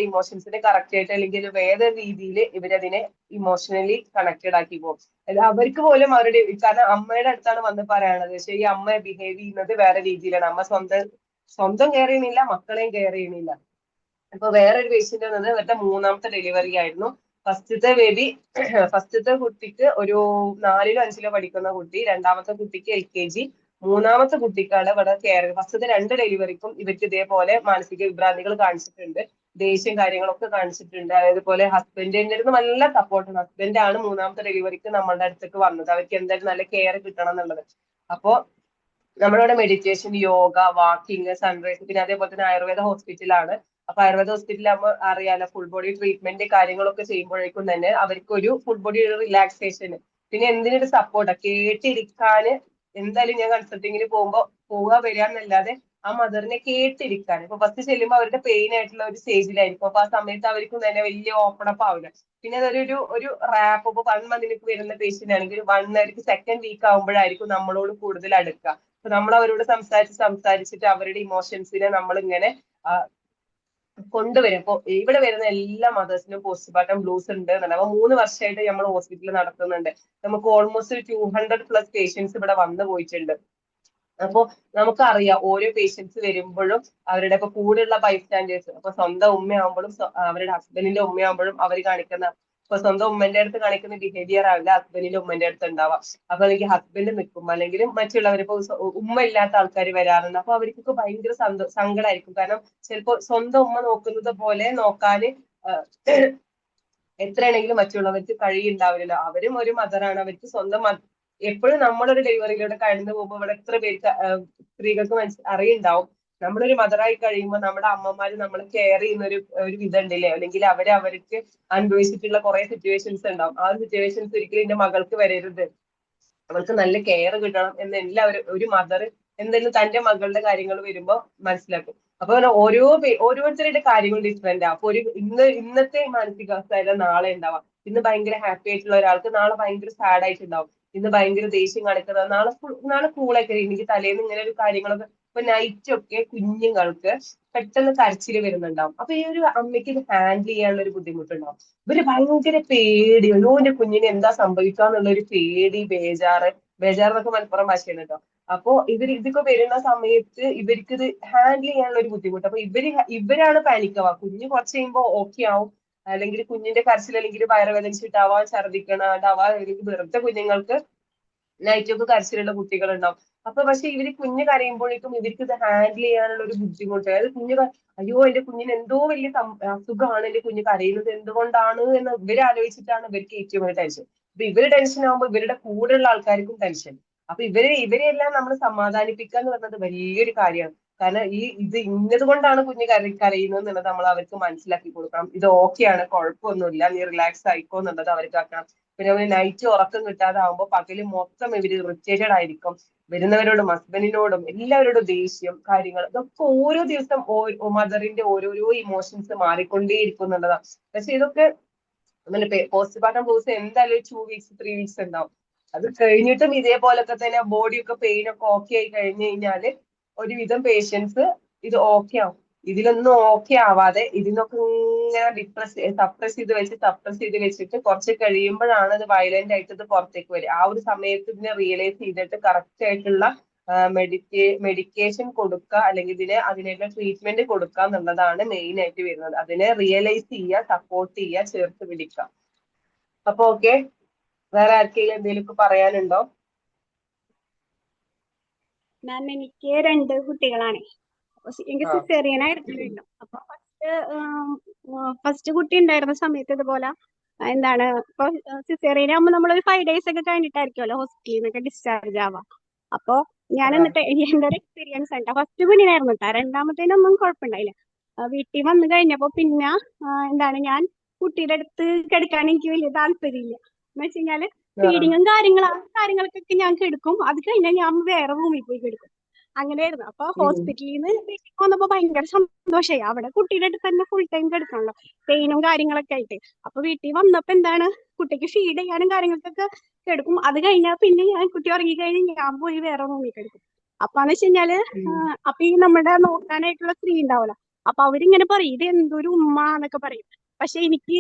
ഇമോഷൻസിനെ കറക്റ്റ് ആയിട്ട് അല്ലെങ്കിൽ വേറെ രീതിയിൽ ഇവരതിനെ ഇമോഷണലി കണക്റ്റഡ് ആക്കി പോകും. അവർക്ക് പോലും അവരുടെ, കാരണം അമ്മയുടെ അടുത്താണ് വന്ന് പറയാനുള്ളത്, പക്ഷെ ഈ അമ്മ ബിഹേവ് ചെയ്യുന്നത് വേറെ രീതിയിലാണ്. അമ്മ സ്വന്തം കെയർ ചെയ്യണില്ല, മക്കളെയും കെയർ ചെയ്യണില്ല. ഇപ്പൊ വേറൊരു പേഷ്യന്റ് വന്നത് ഇവരുടെ 3ാമത്തെ ഡെലിവറി ആയിരുന്നു. ഫസ്റ്റത്തെ കുട്ടിക്ക് ഒരു 4ലോ 5ലോ പഠിക്കുന്ന കുട്ടി, 2ാമത്തെ കുട്ടിക്ക് LKG, 3ാമത്തെ കുട്ടിക്കാണ് ഇവിടെ കെയർ. ഫസ്റ്റത്തെ 2 ഡെലിവറിക്കും ഇവർക്ക് ഇതേപോലെ മാനസിക വിഭ്രാന്തികൾ കാണിച്ചിട്ടുണ്ട്, ദേഷ്യം കാര്യങ്ങളൊക്കെ കാണിച്ചിട്ടുണ്ട്. അതേപോലെ ഹസ്ബൻഡിന്റെ അടുത്ത് നല്ല സപ്പോർട്ടാണ്. ഹസ്ബൻഡാണ് 3ാമത്തെ ഡെലിവറിക്ക് നമ്മളുടെ അടുത്തേക്ക് വന്നത്, അവർക്ക് എന്തായാലും നല്ല കെയർ കിട്ടണം എന്നുള്ളത്. അപ്പോ നമ്മളിവിടെ മെഡിറ്റേഷൻ, യോഗ, വാക്കിംഗ്, സൺറൈസ്, പിന്നെ അതേപോലെ തന്നെ ആയുർവേദ ഹോസ്പിറ്റലാണ്. അപ്പൊ ആയുർവേദ ഹോസ്പിറ്റലാകുമ്പോൾ അറിയാലോ, ഫുൾ ബോഡി ട്രീറ്റ്മെന്റ് കാര്യങ്ങളൊക്കെ ചെയ്യുമ്പോഴേക്കും തന്നെ അവർക്ക് ഒരു ഫുൾ ബോഡി റിലാക്സേഷൻ, പിന്നെ എന്തിനൊരു സപ്പോർട്ടാ കേട്ടിരിക്കാന്. എന്തായാലും ഞാൻ കൺസൾട്ടിങ്ങിന് പോവുക വരിക എന്നല്ലാതെ ആ മദറിനെ കേട്ടിരിക്കാൻ. ഇപ്പൊ ഫസ്റ്റ് ചെല്ലുമ്പോൾ അവരുടെ പെയിൻ ആയിട്ടുള്ള ഒരു സ്റ്റേജിലായിരിക്കും. അപ്പൊ ആ സമയത്ത് അവർക്കും തന്നെ വലിയ ഓപ്പൺ അപ്പ് ആവില്ല. പിന്നെ അതൊരു റാപ്പ്. ഇപ്പൊ 1 മന്തിലേക്ക് വരുന്ന പേഷ്യന്റ് ആണെങ്കിൽ 1 സെക്കൻഡ് വീക്ക് ആകുമ്പോഴായിരിക്കും നമ്മളോട് കൂടുതൽ അടുക്കുക. അപ്പൊ നമ്മൾ അവരോട് സംസാരിച്ചിട്ട് അവരുടെ ഇമോഷൻസിനെ നമ്മൾ ഇങ്ങനെ കൊണ്ടുവരും. അപ്പൊ ഇവിടെ വരുന്ന എല്ലാ മദേഴ്സിനും പോസ്റ്റ്മോർട്ടം ബ്ലൂസ് ഉണ്ട് എന്നല്ല. അപ്പൊ 3 വർഷമായിട്ട് നമ്മൾ ഹോസ്പിറ്റലിൽ നടത്തുന്നുണ്ട്. നമുക്ക് ഓൾമോസ്റ്റ് 200+ പേഷ്യൻസ് ഇവിടെ വന്നു പോയിട്ടുണ്ട്. അപ്പൊ നമുക്കറിയാം ഓരോ പേഷ്യൻസ് വരുമ്പോഴും അവരുടെ ഇപ്പൊ കൂടെയുള്ള ബൈസ്റ്റാൻഡേഴ്സ്, അപ്പൊ സ്വന്തം ഉമ്മയാകുമ്പോഴും അവരുടെ ഹസ്ബൻഡിന്റെ ഉമ്മയാകുമ്പോഴും അവർ കാണിക്കുന്ന, ഇപ്പൊ സ്വന്തം ഉമ്മന്റെ അടുത്ത് കാണിക്കുന്ന ബിഹേവിയർ ആവില്ല ഹസ്ബൻഡിന്റെ ഉമ്മന്റെ അടുത്ത് ഉണ്ടാവാം. അപ്പൊ എനിക്ക് ഹസ്ബൻഡ് നിൽക്കും, അല്ലെങ്കിൽ മറ്റുള്ളവർ ഇപ്പൊ ഉമ്മ ഇല്ലാത്ത ആൾക്കാർ വരാറുണ്ട്. അപ്പൊ അവർക്കൊക്കെ ഭയങ്കര സങ്കടമായിരിക്കും. കാരണം ചിലപ്പോ സ്വന്തം ഉമ്മ നോക്കുന്നത് പോലെ നോക്കാന് എത്രയാണെങ്കിലും മറ്റുള്ളവർക്ക് കഴിയുണ്ടാവില്ലല്ലോ. അവരും ഒരു മദറാണ്, അവർക്ക് സ്വന്തം എപ്പോഴും നമ്മളൊരു ഡെലിവറിയിലൂടെ കടന്നു പോകുമ്പോൾ ഇവിടെ എത്ര പേർക്ക് സ്ത്രീകൾക്ക് അറിയുണ്ടാവും, നമ്മളൊരു മദറായി കഴിയുമ്പോൾ നമ്മുടെ അമ്മമാര് നമ്മളെ കെയർ ചെയ്യുന്ന ഒരു വിധം ഉണ്ടല്ലേ, അല്ലെങ്കിൽ അവർക്ക് അനുഭവിച്ചിട്ടുള്ള കുറെ സിറ്റുവേഷൻസ് ഉണ്ടാവും. ആ സിറ്റുവേഷൻസ് ഒരിക്കലും എന്റെ മകൾക്ക് വരരുത്, അവൾക്ക് നല്ല കെയർ കിട്ടണം എന്ന് എല്ലാവരും ഒരു മദർ എന്തെങ്കിലും തന്റെ മകളുടെ കാര്യങ്ങൾ വരുമ്പോ മനസ്സിലാക്കും. അപ്പൊ ഓരോരുത്തരുടെ കാര്യങ്ങൾ ഡിഫറെന്റ് ആ. അപ്പൊ ഇന്നത്തെ മാനസികാവസ്ഥ നാളെ ഉണ്ടാവാം. ഇന്ന് ഭയങ്കര ഹാപ്പി ആയിട്ടുള്ള ഒരാൾക്ക് നാളെ ഭയങ്കര സാഡ് ആയിട്ടുണ്ടാവും. ഇന്ന് ഭയങ്കര ദേഷ്യം കാണിക്കുന്നത് നാളെ കൂളായിട്ട്. എനിക്ക് തലേന്ന് ഇങ്ങനെ ഒരു കാര്യങ്ങളൊക്കെ, ഇപ്പൊ നൈറ്റ് ഒക്കെ കുഞ്ഞുങ്ങൾക്ക് പെട്ടെന്ന് കരച്ചില് വരുന്നുണ്ടാവും. അപ്പൊ ഈ ഒരു അമ്മയ്ക്ക് ഇത് ഹാൻഡിൽ ചെയ്യാനുള്ള ഒരു ബുദ്ധിമുട്ടുണ്ടാവും. ഇവര് ഭയങ്കര പേടി, എന്റെ കുഞ്ഞിന് എന്താ സംഭവിക്കാന്നുള്ള ഒരു പേടി, ബേജാറെന്നൊക്കെ മലപ്പുറം ഭാഷയാണ് കേട്ടോ. അപ്പോ ഇതൊക്കെ വരുന്ന സമയത്ത് ഇവർക്ക് ഇത് ഹാൻഡിൽ ചെയ്യാനുള്ള ഒരു ബുദ്ധിമുട്ട്. അപ്പൊ ഇവരാണ് പാനിക് ആവുക. കുഞ്ഞ് കുറച്ച് കഴിയുമ്പോൾ ഓക്കെ ആവും, അല്ലെങ്കിൽ കുഞ്ഞിന്റെ കരച്ചിൽ, അല്ലെങ്കിൽ വയറുവേദനിച്ചിട്ടാവാം, ഛർദ്ദിക്കണാവാം, അല്ലെങ്കിൽ വെറുതെ കുഞ്ഞുങ്ങൾക്ക് നൈറ്റൊക്കെ കരച്ചിലുള്ള കുട്ടികൾ ഉണ്ടാവും. അപ്പൊ പക്ഷെ ഇവര് കുഞ്ഞ് കരയുമ്പോഴേക്കും ഇവർക്ക് ഇത് ഹാൻഡിൽ ചെയ്യാനുള്ള ഒരു ബുദ്ധിമുട്ട്, അതായത് അയ്യോ എന്റെ കുഞ്ഞിന് എന്തോ വലിയ അസുഖമാണ്, എന്റെ കുഞ്ഞ് കരയുന്നത് എന്തുകൊണ്ടാണ് എന്ന് ഇവരാലോചിച്ചിട്ടാണ് ഇവർക്ക് ഏറ്റവും വലിയ ടെൻഷൻ. അപ്പൊ ഇവര് ടെൻഷൻ ആകുമ്പോൾ ഇവരുടെ കൂടെയുള്ള ആൾക്കാർക്കും ടെൻഷൻ. അപ്പൊ ഇവരെല്ലാം നമ്മൾ സമാധാനിപ്പിക്കുക എന്ന് പറയുന്നത് വലിയൊരു കാര്യമാണ്. കാരണം ഇത് ഇന്നത് കൊണ്ടാണ് കുഞ്ഞ് കരയുന്നത് എന്നുള്ളത് നമ്മൾ അവർക്ക് മനസ്സിലാക്കി കൊടുക്കണം. ഇത് ഓക്കെയാണ്, കുഴപ്പമൊന്നുമില്ല, നീ റിലാക്സ് ആയിക്കോ എന്നുള്ളത് അവർക്ക് ആക്കണം. പിന്നെ നൈറ്റ് ഉറക്കം കിട്ടാതെ ആകുമ്പോൾ പകല് മൊത്തം ഇവര് ഇറിറ്റേറ്റഡ് ആയിരിക്കും. വരുന്നവരോടും ഹസ്ബൻഡിനോടും എല്ലാവരോടും ദേഷ്യം കാര്യങ്ങൾ, ഇതൊക്കെ ഓരോ ദിവസം മദറിന്റെ ഓരോരോ ഇമോഷൻസ് മാറിക്കൊണ്ടേയിരിക്കും എന്നുള്ളതാണ്. പക്ഷെ ഇതൊക്കെ പോസ്റ്റ്മോർട്ടം ബ്ലൂസ് എന്തായാലും 2 വീക്സ് 3 വീക്സ് ഉണ്ടാവും. അത് കഴിഞ്ഞിട്ടും ഇതേപോലൊക്കെ തന്നെ ബോഡിയൊക്കെ പെയിൻ ഒക്കെ ഓക്കെ ആയി കഴിഞ്ഞു കഴിഞ്ഞാല് ഒരുവിധം പേഷ്യൻസ് ഇത് ഓക്കെ ആവും. ഇതിലൊന്നും ഓക്കെ ആവാതെ ഇതിനൊക്കെ ഇങ്ങനെ സപ്രസ് ചെയ്ത് വെച്ചിട്ട് കുറച്ച് കഴിയുമ്പോഴാണ് അത് വയലന്റ് ആയിട്ട് ഇത് പുറത്തേക്ക് വരിക. ആ ഒരു സമയത്ത് ഇതിനെ റിയലൈസ് ചെയ്തിട്ട് കറക്റ്റ് ആയിട്ടുള്ള മെഡിക്കേഷൻ കൊടുക്കുക, അല്ലെങ്കിൽ അതിനുള്ള ട്രീറ്റ്മെന്റ് കൊടുക്കുക എന്നുള്ളതാണ് മെയിൻ ആയിട്ട് വരുന്നത്. അതിനെ റിയലൈസ് ചെയ്യുക, സപ്പോർട്ട് ചെയ്യുക, ചേർത്ത് പിടിക്കുക. അപ്പൊ ഓക്കെ, വേറെ ആർക്കെങ്കിലും എന്തെങ്കിലും പറയാനുണ്ടോ? മാം എനിക്ക് 2 കുട്ടികളാണ്. എനിക്ക് സിസേറിയൻ ആയിരുന്നു. അപ്പൊ ഫസ്റ്റ് കുട്ടി ഉണ്ടായിരുന്ന സമയത്ത് ഇതുപോലെ എന്താണ്, ഇപ്പൊ സിസേറിയൻ ആകുമ്പോൾ നമ്മളൊരു 5 days ഒക്കെ കഴിഞ്ഞിട്ടായിരിക്കുമല്ലോ ഹോസ്പിറ്റലിൽ നിന്നൊക്കെ ഡിസ്ചാർജ് ആവാം. അപ്പൊ ഞാൻ എന്നിട്ട് എന്റെ ഒരു എക്സ്പീരിയൻസ് ആണ്. ഫസ്റ്റ് കുഞ്ഞിനായിരുന്നു കേട്ടോ, 2ാമത്തേനൊന്നും കുഴപ്പമുണ്ടായില്ല. വീട്ടിൽ വന്നു കഴിഞ്ഞപ്പോ പിന്നെ എന്താണ്, ഞാൻ കുട്ടിയുടെ അടുത്ത് കിടക്കാൻ എനിക്ക് വലിയ താല്പര്യമില്ല. എന്ന് വെച്ച് കഴിഞ്ഞാല് ഫീഡിങ്ങും കാര്യങ്ങൾക്കൊക്കെ ഞാൻ കിടക്കും. അത് കഴിഞ്ഞാൽ ഞാൻ വേറെ റൂമിൽ പോയി കിടക്കും. അങ്ങനെയായിരുന്നു. അപ്പൊ ഹോസ്പിറ്റലിൽ നിന്ന് വീട്ടിൽ വന്നപ്പോ ഭയങ്കര സന്തോഷമായി. അവിടെ കുട്ടിയുടെ അടുത്ത് തന്നെ ഫുൾ ടൈം കിടക്കണല്ലോ, പെയിനും കാര്യങ്ങളൊക്കെ ആയിട്ട്. അപ്പൊ വീട്ടിൽ വന്നപ്പോ എന്താണ്, കുട്ടിക്ക് ഫീഡ് ചെയ്യാനും കാര്യങ്ങൾക്കൊക്കെ കിടക്കും. അത് കഴിഞ്ഞാൽ പിന്നെ ഞാൻ കുട്ടി ഉറങ്ങി കഴിഞ്ഞ് ഞാൻ പോയി വേറെ റൂമിൽ കിടക്കും. അപ്പാന്ന് വെച്ച് കഴിഞ്ഞാല് അപ്പൊ ഈ നമ്മുടെ നോക്കാനായിട്ടുള്ള സ്ത്രീ ഉണ്ടാവല്ലോ, അപ്പൊ അവരിങ്ങനെ പറയും ഇത് എന്തൊരു ഉമ്മ എന്നൊക്കെ പറയും. പക്ഷെ എനിക്ക്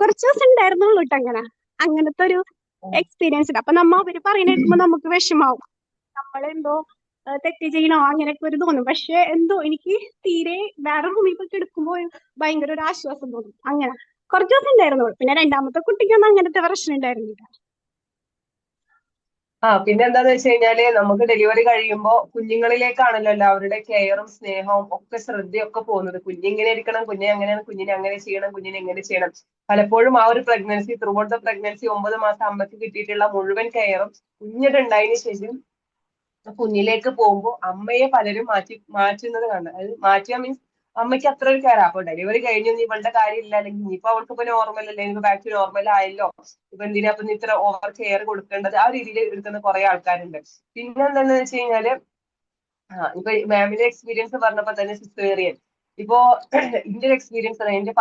കുറച്ച് ദിവസം ഉണ്ടായിരുന്നുള്ളൂ കേട്ടോ അങ്ങനത്തെ ഒരു എക്സ്പീരിയൻസ് ഉണ്ട്. അപ്പൊ അവര് പറയുന്ന കേൾക്കുമ്പോ നമുക്ക് വിഷമാവും, നമ്മളെന്തോ തെറ്റ് ചെയ്യണോ അങ്ങനെയൊക്കെ ഒരു തോന്നും. പക്ഷെ എന്തോ എനിക്ക് തീരെ വേറെ റൂമിൽ പോയി എടുക്കുമ്പോൾ ഭയങ്കര ഒരു ആശ്വാസം തോന്നും. അങ്ങനെ കുറച്ച് ദിവസം ഉണ്ടായിരുന്നുള്ളൂ. പിന്നെ രണ്ടാമത്തെ കുട്ടിക്കൊന്നും അങ്ങനത്തെ പ്രശ്നം ഉണ്ടായിരുന്നില്ല. പിന്നെ എന്താന്ന് വെച്ച് കഴിഞ്ഞാല് നമുക്ക് ഡെലിവറി കഴിയുമ്പോ കുഞ്ഞുങ്ങളിലേക്കാണല്ലോ എല്ലാവരുടെ കെയറും സ്നേഹവും ഒക്കെ ശ്രദ്ധയൊക്കെ പോകുന്നത്. കുഞ്ഞിങ്ങനെ ഇരിക്കണം, കുഞ്ഞിനെ അങ്ങനെയാണ്, കുഞ്ഞിനെ അങ്ങനെ ചെയ്യണം, കുഞ്ഞിനെ എങ്ങനെ ചെയ്യണം. പലപ്പോഴും ആ ഒരു pregnancy, through out the pregnancy 9 മാസം അമ്മയ്ക്ക് കിട്ടിയിട്ടുള്ള മുഴുവൻ കെയറും കുഞ്ഞിനുണ്ടായതിനു ശേഷം കുഞ്ഞിലേക്ക് പോകുമ്പോൾ അമ്മയെ പലരും മാറ്റുന്നത് കാണാം. അത് മാറ്റുക മീൻസ് അമ്മയ്ക്ക് അത്ര ഒരു കെയർ. അപ്പൊ ഡെലിവറി കഴിഞ്ഞു, നീ ഇവളുടെ കാര്യമില്ല, അല്ലെങ്കിൽ ഇനിയിപ്പോ അവൾക്ക് ഇപ്പൊ നോർമൽ അല്ലേ, ഇനിയിപ്പോ ബാക്ക് ടു നോർമൽ ആയല്ലോ, ഇപ്പൊ എന്തിനാ ഇപ്പൊ ഇത്ര ഓവർ കെയർ കൊടുക്കേണ്ടത്, ആ രീതിയിൽ എടുക്കുന്ന കുറെ ആൾക്കാരുണ്ട്. പിന്നെ എന്താണെന്ന് വെച്ച് കഴിഞ്ഞാല് ഇപ്പൊ മാമിന്റെ എക്സ്പീരിയൻസ് പറഞ്ഞപ്പോ തന്നെ സിസേറിയൻ, ഇപ്പോ എന്റെ ഒരു എക്സ്പീരിയൻസ് ആണ്. എന്റെ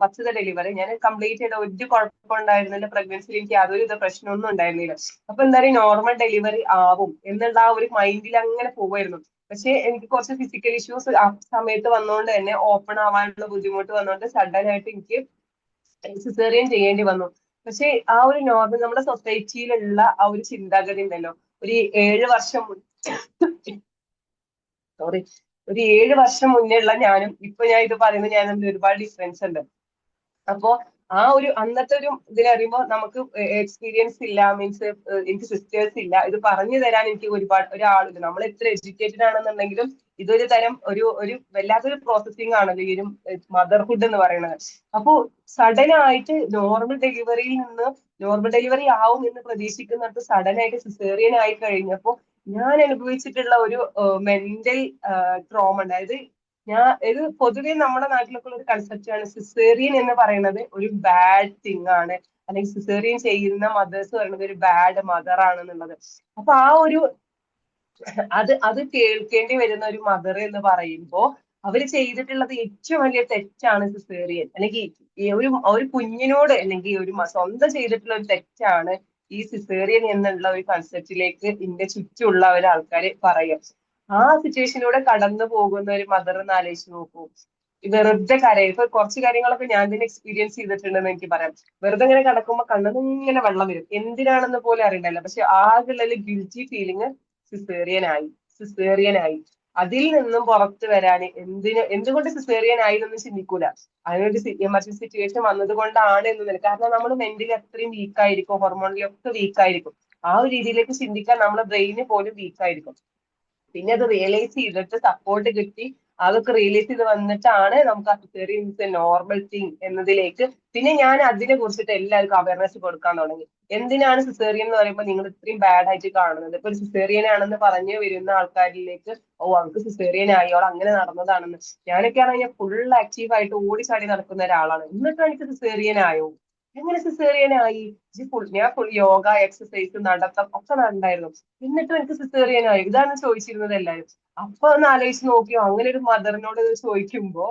ഫസ്റ്റത്തെ ഡെലിവറി ഞാൻ കംപ്ലീറ്റ് ചെയ്ത, ഒരു കുഴപ്പമുണ്ടായിരുന്നില്ല. പ്രഗ്നൻസിയിൽ എനിക്ക് യാതൊരു പ്രശ്നമൊന്നും ഉണ്ടായിരുന്നില്ല. അപ്പൊ എന്തായാലും നോർമൽ ഡെലിവറി ആവും എന്നുള്ള ആ ഒരു മൈൻഡിൽ അങ്ങനെ പോവായിരുന്നു. പക്ഷെ എനിക്ക് കുറച്ച് ഫിസിക്കൽ ഇഷ്യൂസ് ആ സമയത്ത് വന്നതുകൊണ്ട് തന്നെ ഓപ്പൺ ആവാനുള്ള ബുദ്ധിമുട്ട് വന്നുകൊണ്ട് സഡൻ ആയിട്ട് എനിക്ക് സിസേറിയൻ ചെയ്യേണ്ടി വന്നു. പക്ഷെ ആ ഒരു നോർമൽ നമ്മുടെ സൊസൈറ്റിയിലുള്ള ആ ഒരു ചിന്താഗതി ഉണ്ടല്ലോ, ഒരു 7 വർഷം സോറി ഒരു 7 വർഷം മുന്നേ ഉള്ള ഞാനും ഇപ്പൊ ഞാൻ ഇത് പറയുന്നത് ഞാൻ തമ്മിൽ ഒരുപാട് ഡിഫറൻസ് ഉണ്ട്. അപ്പോ ആ ഒരു അന്നത്തെ ഒരു ഇതിലറിയുമ്പോൾ നമുക്ക് എക്സ്പീരിയൻസ് ഇല്ല, മീൻസ് എനിക്ക് സിസ്റ്റേഴ്സ് ഇല്ല, ഇത് പറഞ്ഞു തരാൻ എനിക്ക് ഒരുപാട് ഒരാളില്ല. നമ്മൾ എത്ര എഡ്യൂക്കേറ്റഡ് ആണെന്നുണ്ടെങ്കിലും ഇതൊരു തരം ഒരു വല്ലാത്തൊരു പ്രോസസ്സിംഗ് ആണല്ലോ ഈ ഒരു മദർഹുഡ് എന്ന് പറയുന്നത്. അപ്പോ സഡൻ ആയിട്ട് നോർമൽ ഡെലിവറി ആവും എന്ന് പ്രതീക്ഷിക്കുന്നിടത്ത് സഡൻ ആയിട്ട് സിസേറിയൻ ആയി കഴിഞ്ഞപ്പോ ഞാൻ അനുഭവിച്ചിട്ടുള്ള ഒരു മെന്റൽ ട്രോമ. അതായത് ഇത് പൊതുവെ നമ്മുടെ നാട്ടിലൊക്കെ ഉള്ള ഒരു കൺസെപ്റ്റ് ആണ്, സിസേറിയൻ എന്ന് പറയുന്നത് ഒരു ബാഡ് തിങ് ആണ്, അല്ലെങ്കിൽ സിസേറിയൻ ചെയ്യുന്ന മദേഴ്സ് പറയുന്നത് ഒരു ബാഡ് മദർ ആണെന്നുള്ളത്. അപ്പൊ ആ ഒരു അത് കേൾക്കേണ്ടി വരുന്ന ഒരു മദർ എന്ന് പറയുമ്പോ അവര് ചെയ്തിട്ടുള്ളത് ഏറ്റവും വലിയ തെറ്റാണ് സിസേറിയൻ, അല്ലെങ്കിൽ ഈ ഒരു കുഞ്ഞിനോട് അല്ലെങ്കിൽ ഒരു സ്വന്തം ചെയ്തിട്ടുള്ള ഒരു തെറ്റാണ് ഈ സിസേറിയൻ എന്നുള്ള ഒരു കൺസെപ്റ്റിലേക്ക് ഇതിന്റെ ചുറ്റുമുള്ള ഒരു ആൾക്കാര് പറയും. ആ സിറ്റുവേഷനിലൂടെ കടന്നു പോകുന്ന ഒരു മദർ എന്ന് ആലോചിച്ച് നോക്കൂ. വെറുതെ കരയും. ഇപ്പൊ കുറച്ച് കാര്യങ്ങളൊക്കെ ഞാൻ തന്നെ എക്സ്പീരിയൻസ് ചെയ്തിട്ടുണ്ടെന്ന് എനിക്ക് പറയാം. വെറുതെ ഇങ്ങനെ കിടക്കുമ്പോ കണ്ണിന്ന് ഇങ്ങനെ വെള്ളം വരും, എന്തിനാണെന്ന് പോലും അറിയണ്ടല്ലോ. പക്ഷെ ആകെയുള്ള ഗിൽറ്റി ഫീലിംഗ് സിസേറിയനായി. അതിൽ നിന്നും പുറത്തു വരാൻ എന്തുകൊണ്ട് സിസേറിയൻ ആയി എന്നൊന്നും ചിന്തിക്കൂല. അതിനൊരു എമർജൻസി സിറ്റുവേഷൻ വന്നത് കൊണ്ടാണ് എന്ന്. കാരണം നമ്മൾ മെന്റലി അത്രയും വീക്കായിരിക്കും, ഹോർമോണിലൊക്കെ വീക്കായിരിക്കും. ആ ഒരു രീതിയിലേക്ക് ചിന്തിക്കാൻ നമ്മുടെ ബ്രെയിന് പോലും വീക്കായിരിക്കും. പിന്നെ അത് റിയലൈസ് ചെയ്തിട്ട് സപ്പോർട്ട് കിട്ടി അതൊക്കെ റിയലൈസ് ചെയ്ത് വന്നിട്ടാണ് നമുക്ക് ആ caesarean is A normal thing എന്നതിലേക്ക് പിന്നെ ഞാൻ അതിനെ കുറിച്ചിട്ട് എല്ലാവർക്കും അവയർനെസ് കൊടുക്കാൻ തുടങ്ങി. എന്തിനാണ് സിസേറിയൻ എന്ന് പറയുമ്പോൾ നിങ്ങൾ ഇത്രയും ബാഡ് ആയിട്ട് കാണുന്നത്? ഇപ്പൊ ഒരു സിസേറിയൻ ആണെന്ന് പറഞ്ഞു വരുന്ന ആൾക്കാരിലേക്ക് അവൾക്ക് സിസേറിയൻ ആയി, അവൾ അങ്ങനെ നടന്നതാണെന്ന്. ഞാനൊക്കെ ആണെങ്കിൽ ഫുൾ ആക്റ്റീവ് ആയിട്ട് ഓടിച്ചാടി നടക്കുന്ന ഒരാളാണ്. എന്നിട്ട് എനിക്ക് സിസേറിയൻ ആയോ? എങ്ങനെ സിസേറിയൻ ആയി? ഞാൻ ഫുൾ യോഗ, എക്സസൈസ്, നടത്തം ഒക്കെ ഉണ്ടായിരുന്നു, എന്നിട്ടും എനിക്ക് സിസേറിയൻ ആയി? ഇതാണ് ചോദിച്ചിരുന്നത് എല്ലാവരും. അപ്പൊ ഒന്ന് ആലോചിച്ച് നോക്കിയോ, അങ്ങനെ ഒരു മദറിനോട് ചോദിക്കുമ്പോ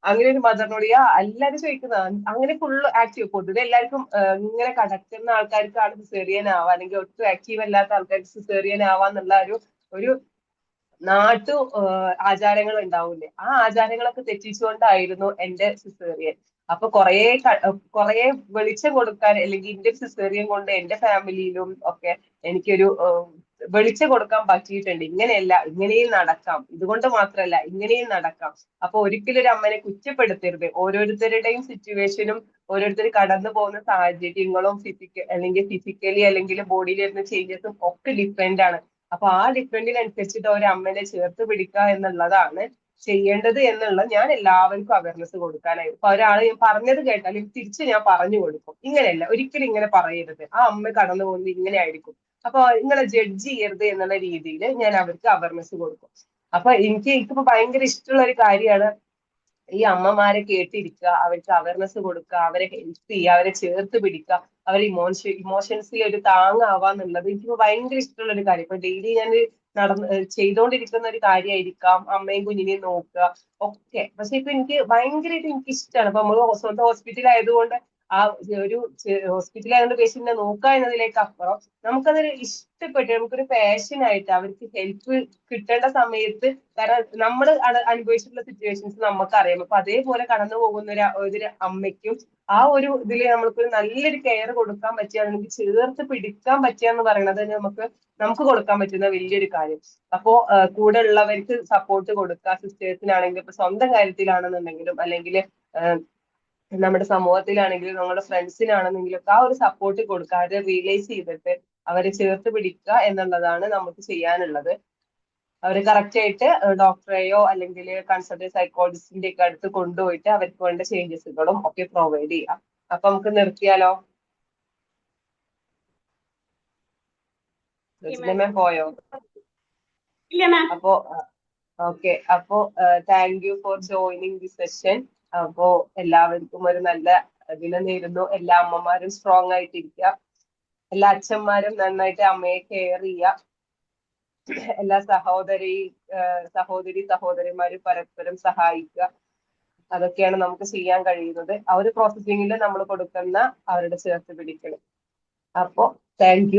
അങ്ങനെ ഒരു മദറിനോട് എല്ലാരും ചോദിക്കുന്നത് അങ്ങനെ ഫുൾ ആക്റ്റീവ്. പൊതുവെ എല്ലാവർക്കും ഇങ്ങനെ കടക്കുന്ന ആൾക്കാർക്കാണ് സിസേറിയൻ ആവാ, അല്ലെങ്കിൽ ഒട്ടും ആക്റ്റീവ് അല്ലാത്ത ആൾക്കാർക്ക് സിസേറിയൻ ആവാന്നുള്ള ഒരു നാട്ടു ആചാരങ്ങൾ ഉണ്ടാവൂലേ, ആ ആചാരങ്ങളൊക്കെ തെറ്റിച്ചുകൊണ്ടായിരുന്നു എന്റെ സിസേറിയൻ. അപ്പൊ കുറെ വെളിച്ചം കൊടുക്കാൻ, അല്ലെങ്കിൽ എന്റെ സിസേറിയൻ കൊണ്ട് എന്റെ ഫാമിലിയിലും ഒക്കെ എനിക്കൊരു വെളിച്ചം കൊടുക്കാൻ പറ്റിയിട്ടുണ്ട്. ഇങ്ങനെയല്ല, ഇങ്ങനെയും നടക്കാം, ഇതുകൊണ്ട് മാത്രമല്ല ഇങ്ങനെയും നടക്കാം. അപ്പൊ ഒരിക്കലും ഒരു അമ്മനെ കുറ്റപ്പെടുത്തരുത്. ഓരോരുത്തരുടെയും സിറ്റുവേഷനും ഓരോരുത്തർ കടന്നു പോകുന്ന സാഹചര്യങ്ങളും ഫിസിക്കലി അല്ലെങ്കിൽ ബോഡിയിൽ വരുന്ന ചേഞ്ചസും ഒക്കെ ഡിഫറെന്റ് ആണ്. അപ്പൊ ആ ഡിഫറെന്റിനനുസരിച്ചിട്ട് ഒരു അമ്മനെ ചേർത്ത് പിടിക്കുക എന്നുള്ളതാണ് ചെയ്യേണ്ടത് എന്നുള്ളത് ഞാൻ എല്ലാവർക്കും അവയർനെസ് കൊടുക്കാനായി. ഇപ്പൊ ഒരാൾ പറഞ്ഞത് കേട്ടാൽ തിരിച്ച് ഞാൻ പറഞ്ഞു കൊടുക്കും, ഇങ്ങനെയല്ല, ഒരിക്കലും ഇങ്ങനെ പറയരുത്, ആ അമ്മ കടന്നു പോകുന്നത് ഇങ്ങനെ ആയിരിക്കും, അപ്പൊ നിങ്ങളെ ജഡ്ജ് ചെയ്യരുത് എന്നുള്ള രീതിയിൽ ഞാൻ അവർക്ക് അവയർനെസ് കൊടുക്കും. അപ്പൊ എനിക്കിപ്പോ ഭയങ്കര ഇഷ്ടമുള്ള ഒരു കാര്യമാണ് ഈ അമ്മമാരെ കേട്ടിരിക്കുക, അവർക്ക് അവയർനെസ് കൊടുക്കുക, അവരെ ഹെൽപ്പ് ചെയ്യുക, അവരെ ചേർത്ത് പിടിക്കുക, അവരെ ഇമോഷൻസിൽ ഒരു താങ്ങാവാന്നുള്ളത് എനിക്ക് ഭയങ്കര ഇഷ്ടമുള്ള ഒരു കാര്യം. ഇപ്പൊ ഡെയിലി ഞാൻ ചെയ്തുകൊണ്ടിരിക്കുന്ന ഒരു കാര്യമായിരിക്കാം അമ്മയും കുഞ്ഞിനെയും നോക്കുക ഒക്കെ. പക്ഷെ ഇപ്പൊ എനിക്ക് ഭയങ്കരമായിട്ട് എനിക്ക് ഇഷ്ടമാണ്. ഇപ്പൊ നമ്മൾ സ്വന്തം ഹോസ്പിറ്റൽ ആയതുകൊണ്ട് ആ ഒരു ഹോസ്പിറ്റലിൽ ആയതുകൊണ്ട് പേഷ്യന്റിനെ നോക്കുക എന്നതിലേക്ക് അപ്പുറം നമുക്കതൊരു ഇഷ്ടപ്പെട്ട് നമുക്കൊരു പാഷനായിട്ട് അവർക്ക് ഹെൽപ്പ് കിട്ടേണ്ട സമയത്ത്, കാരണം നമ്മൾ അനുഭവിച്ചിട്ടുള്ള സിറ്റുവേഷൻസ് നമുക്കറിയാം. അപ്പൊ അതേപോലെ കടന്നു പോകുന്ന ഒരു അമ്മയ്ക്കും ആ ഒരു ഇതിൽ നമ്മൾക്ക് നല്ലൊരു കെയർ കൊടുക്കാൻ പറ്റുക, നമുക്ക് ചേർത്ത് പിടിക്കാൻ പറ്റുക എന്ന് പറയുന്നത് നമുക്ക് കൊടുക്കാൻ പറ്റുന്ന വലിയൊരു കാര്യം. അപ്പോ കൂടെ ഉള്ളവർക്ക് സപ്പോർട്ട് കൊടുക്കുക, സിസ്റ്റേഴ്സിനാണെങ്കിലും ഇപ്പൊ സ്വന്തം കാര്യത്തിലാണെന്നുണ്ടെങ്കിലും അല്ലെങ്കിൽ നമ്മുടെ സമൂഹത്തിലാണെങ്കിലും നമ്മുടെ ഫ്രണ്ട്സിനാണെന്നെങ്കിലും ഒക്കെ ആ ഒരു സപ്പോർട്ട് കൊടുക്കുക, അവരെ റിയലൈസ് ചെയ്തിട്ട് അവരെ ചേർത്ത് പിടിക്കുക എന്നുള്ളതാണ് നമുക്ക് ചെയ്യാനുള്ളത്. അവർ കറക്റ്റ് ആയിട്ട് ഡോക്ടറെയോ അല്ലെങ്കിൽ കൺസൾട്ടന്റ് സൈക്കോളജിസ്റ്റിന്റെ ഒക്കെ അടുത്ത് കൊണ്ടുപോയിട്ട് അവർക്ക് വേണ്ട ചേഞ്ചസുകളും ഒക്കെ പ്രൊവൈഡ് ചെയ്യാം. അപ്പൊ നമുക്ക് നിർത്തിയാലോ? മാം പോയോ? ഇല്ല മാം. അപ്പോ ഓക്കെ, അപ്പോ thank you for joining the session. അപ്പോ എല്ലാവർക്കും ഒരു നല്ല ദിനം നേരുന്നു. എല്ലാ അമ്മമാരും സ്ട്രോങ് ആയിട്ടിരിക്കുക, എല്ലാ അച്ഛന്മാരും നന്നായിട്ട് അമ്മയെ കെയർ ചെയ്യുക, എല്ലാ സഹോദരിമാരും പരസ്പരം സഹായിക്കുക. അതൊക്കെയാണ് നമുക്ക് ചെയ്യാൻ കഴിയുന്നത്. ആ ഒരു പ്രോസസ്സിങ്ങിൽ നമ്മൾ കൊടുക്കുന്ന അവരുടെ ചേർത്ത് പിടിക്കണം. അപ്പോ താങ്ക്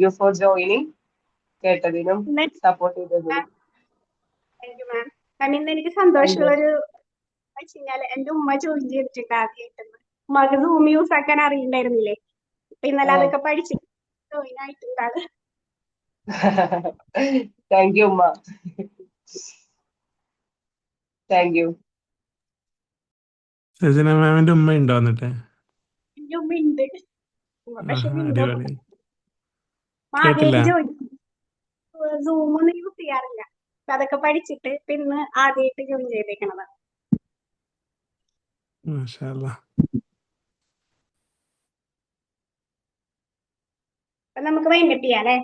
യു ഫോർ ജോയിനിങ്. കേട്ടതിനും സപ്പോർട്ട് ചെയ്തതിനും താങ്ക് യു മാം. മാം ഇന്ന് എനിക്ക് സന്തോഷമുള്ളൊരു വെച്ച് കഴിഞ്ഞാൽ എന്റെ ഉമ്മ ജോയിൻ ചെയ്തിട്ടുണ്ട് ആദ്യമായിട്ട്. ഉമ്മക്ക് സൂം യൂസ് ആക്കാൻ അറിയണ്ടായിരുന്നില്ലേ, അപ്പൊ ഇന്നലെ അതൊക്കെ പഠിച്ച് ജോയിൻ ആയിട്ടുണ്ട്. താങ്ക് യു ഉമ്മ. Thank you. സജന മാമിന്റെ ഉമ്മ ഉണ്ടോ എന്നിട്ട്? എന്റെ ഉമ്മ ഉണ്ട്, പക്ഷെ അടിപൊളി. ആദ്യമായിട്ട് കേട്ടില്ല. ജോയിൻ സൂം ഒന്നും യൂസ് ചെയ്യാറില്ല. അപ്പൊ അതൊക്കെ പഠിച്ചിട്ട് പിന്നെ ആദ്യമായിട്ട് ജോയിൻ ചെയ്തേക്കണത്. മാഷാ അല്ലാ. അപ്പൊ നമുക്ക് വൈൻഡപ്പ് ചെയ്യാം അല്ലേ?